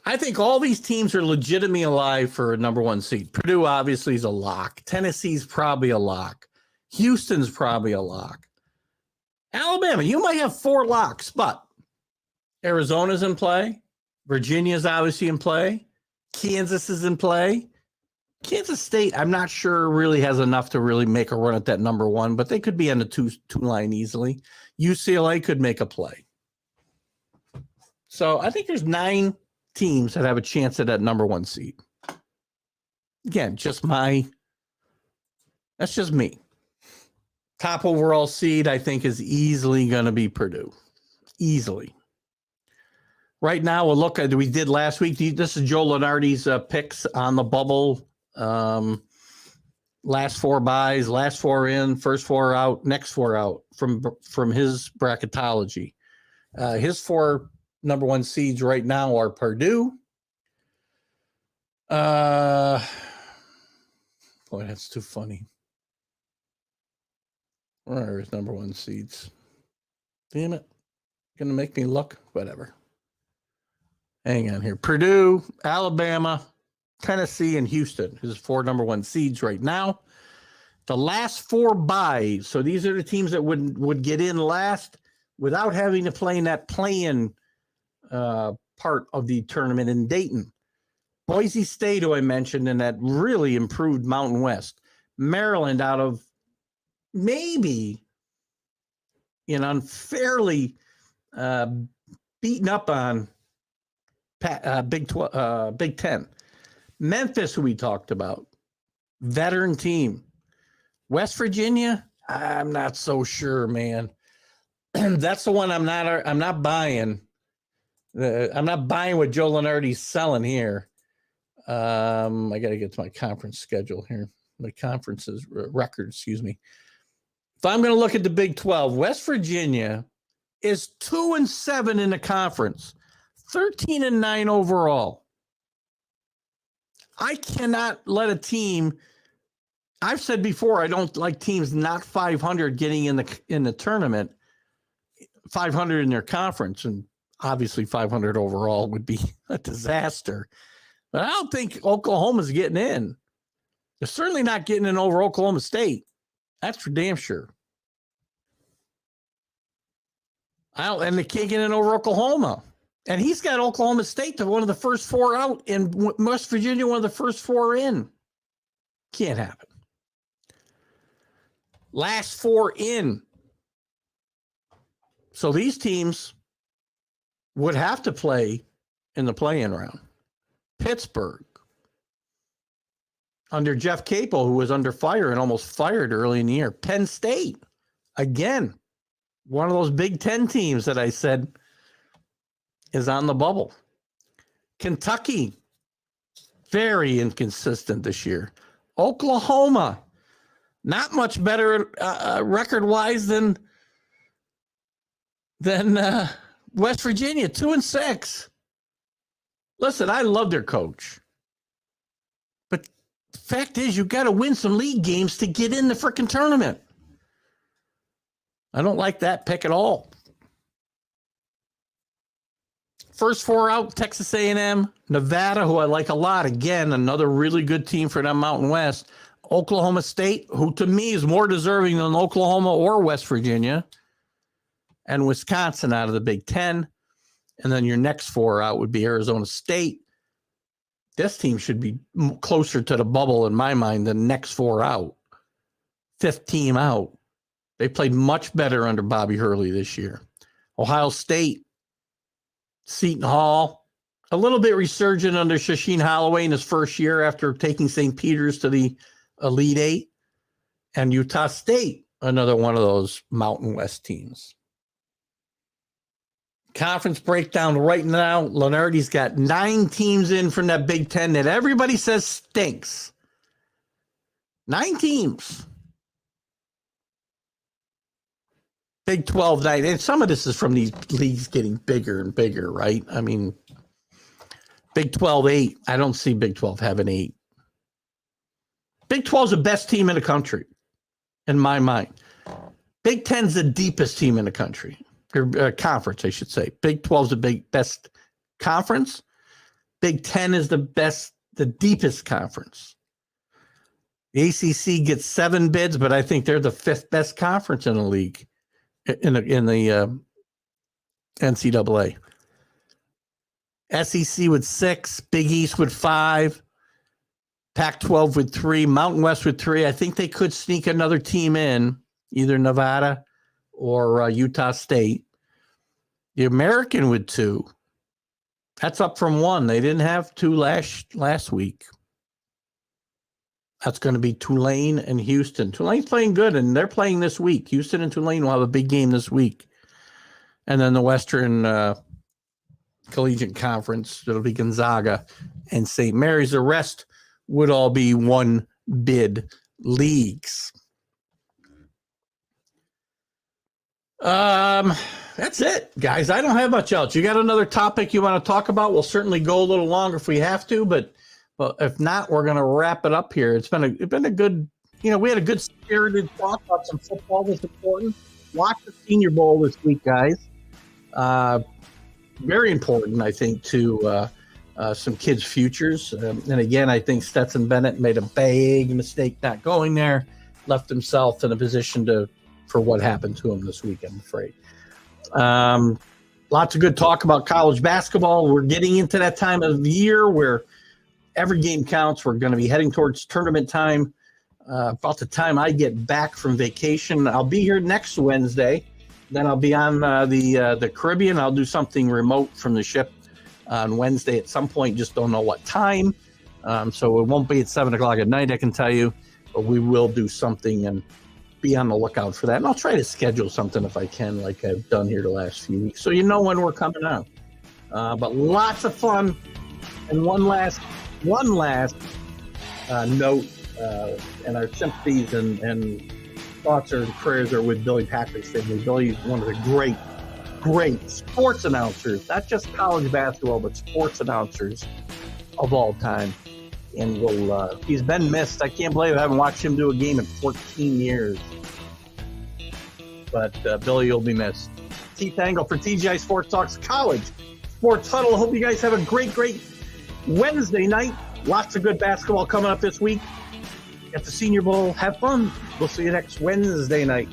I think all these teams are legitimately alive for a number 1 seed. Purdue obviously is a lock. Tennessee's probably a lock. Houston's probably a lock. Alabama, you might have 4 locks, but Arizona's in play. Virginia's obviously in play. Kansas is in play. Kansas State, I'm not sure really has enough to really make a run at that number 1, but they could be on the two line easily. UCLA could make a play. So I think there's 9 teams that have a chance at that number 1 seed. Again, that's just me. Top overall seed, I think, is easily going to be Purdue. Easily. Right now, we'll look at we did last week. This is Joe Lenardi's picks on the bubble. Last 4 buys, last 4 in, first 4 out, next 4 out from his bracketology. His 4 number 1 seeds right now are Purdue. Boy, that's too funny. Where are his number 1 seeds? Damn it. Gonna make me look. Whatever. Hang on here. Purdue, Alabama, Tennessee, and Houston is 4 number 1 seeds right now. The last 4 byes. So these are the teams that would get in last without having to play in that play-in part of the tournament in Dayton. Boise State, who I mentioned, in that really improved Mountain West. Maryland out of maybe unfairly beaten up on Big 10. Memphis, who we talked about, veteran team. West Virginia, I'm not so sure, man. That's the one I'm not buying. I'm not buying what Joe Lunardi's selling here. I got to get to my conference schedule here. My conference's record, excuse me. If I'm going to look at the Big 12, West Virginia is 2-7 in the conference, 13-9 overall. I cannot let a team. I've said before, I don't like teams not 500 getting in the tournament, 500 in their conference, and obviously 500 overall would be a disaster. But I don't think Oklahoma's getting in. They're certainly not getting in over Oklahoma State. That's for damn sure. And they can't get in over Oklahoma. And he's got Oklahoma State to one of the first 4 out, and West Virginia one of the first 4 in. Can't happen. Last 4 in. So these teams would have to play in the play-in round. Pittsburgh, under Jeff Capel, who was under fire and almost fired early in the year. Penn State, again, one of those Big 10 teams that I said is on the bubble. Kentucky, very inconsistent this year. Oklahoma, not much better record-wise than West Virginia, 2-6. Listen, I love their coach. But the fact is, you got to win some league games to get in the freaking tournament. I don't like that pick at all. First 4 out, Texas A&M, Nevada, who I like a lot. Again, another really good team for them Mountain West. Oklahoma State, who to me is more deserving than Oklahoma or West Virginia. And Wisconsin out of the Big 10. And then your next 4 out would be Arizona State. This team should be closer to the bubble in my mind than next 4 out. 5th team out. They played much better under Bobby Hurley this year. Ohio State, Seton Hall, a little bit resurgent under Shasheen Holloway in his first year after taking St. Peter's to the Elite 8. And Utah State, another one of those Mountain West teams. Conference breakdown right now. Lunardi's got 9 teams in from that Big 10 that everybody says stinks. 9 teams. Big 12 night. And some of this is from these leagues getting bigger and bigger, right? I mean, Big 12 8. I don't see Big 12 having 8. Big 12 is the best team in the country, in my mind. Big 10 is the deepest team in the country. Or conference, I should say. Big 12 is the best conference. Big 10 is the deepest conference. The ACC gets 7 bids, but I think they're the 5th best conference in the league, in the NCAA. SEC with 6, Big East with 5, Pac-12 with 3, Mountain West with 3. I think they could sneak another team in, either Nevada or Utah State. The American with 2. That's up from 1. They didn't have 2 last week. That's going to be Tulane and Houston. Tulane's playing good, and they're playing this week. Houston and Tulane will have a big game this week. And then the Western Collegiate Conference, it'll be Gonzaga and St. Mary's. The rest would all be 1 bid leagues. That's it, guys. I don't have much else. You got another topic you want to talk about? We'll certainly go a little longer if we have to, but if not, we're going to wrap it up here. It's been a good, we had a good spirited talk about some football that's important. Watch the Senior Bowl this week, guys. very important, I think, to some kids' futures. And again, I think Stetson Bennett made a big mistake not going there, left himself in a position for what happened to him this week, I'm afraid. Lots of good talk about college basketball. We're getting into that time of the year where every game counts. We're going to be heading towards tournament time. About the time I get back from vacation, I'll be here next Wednesday. Then I'll be on the Caribbean. I'll do something remote from the ship on Wednesday at some point. Just don't know what time. So it won't be at 7 o'clock at night, I can tell you. But we will do something and be on the lookout for that. And I'll try to schedule something if I can, like I've done here the last few weeks, so you know when we're coming out. But lots of fun. And one last note, and our sympathies and thoughts and prayers are with Billy Patrick's family. Billy's one of the great sports announcers, not just college basketball, but sports announcers of all time. And he's been missed. I can't believe I haven't watched him do a game in 14 years. But Billy will be missed. Keith Angle for TGI Sports Talks College Sports Huddle. Hope you guys have a great Wednesday night. Lots of good basketball coming up this week. At the Senior Bowl. Have fun. We'll see you next Wednesday night.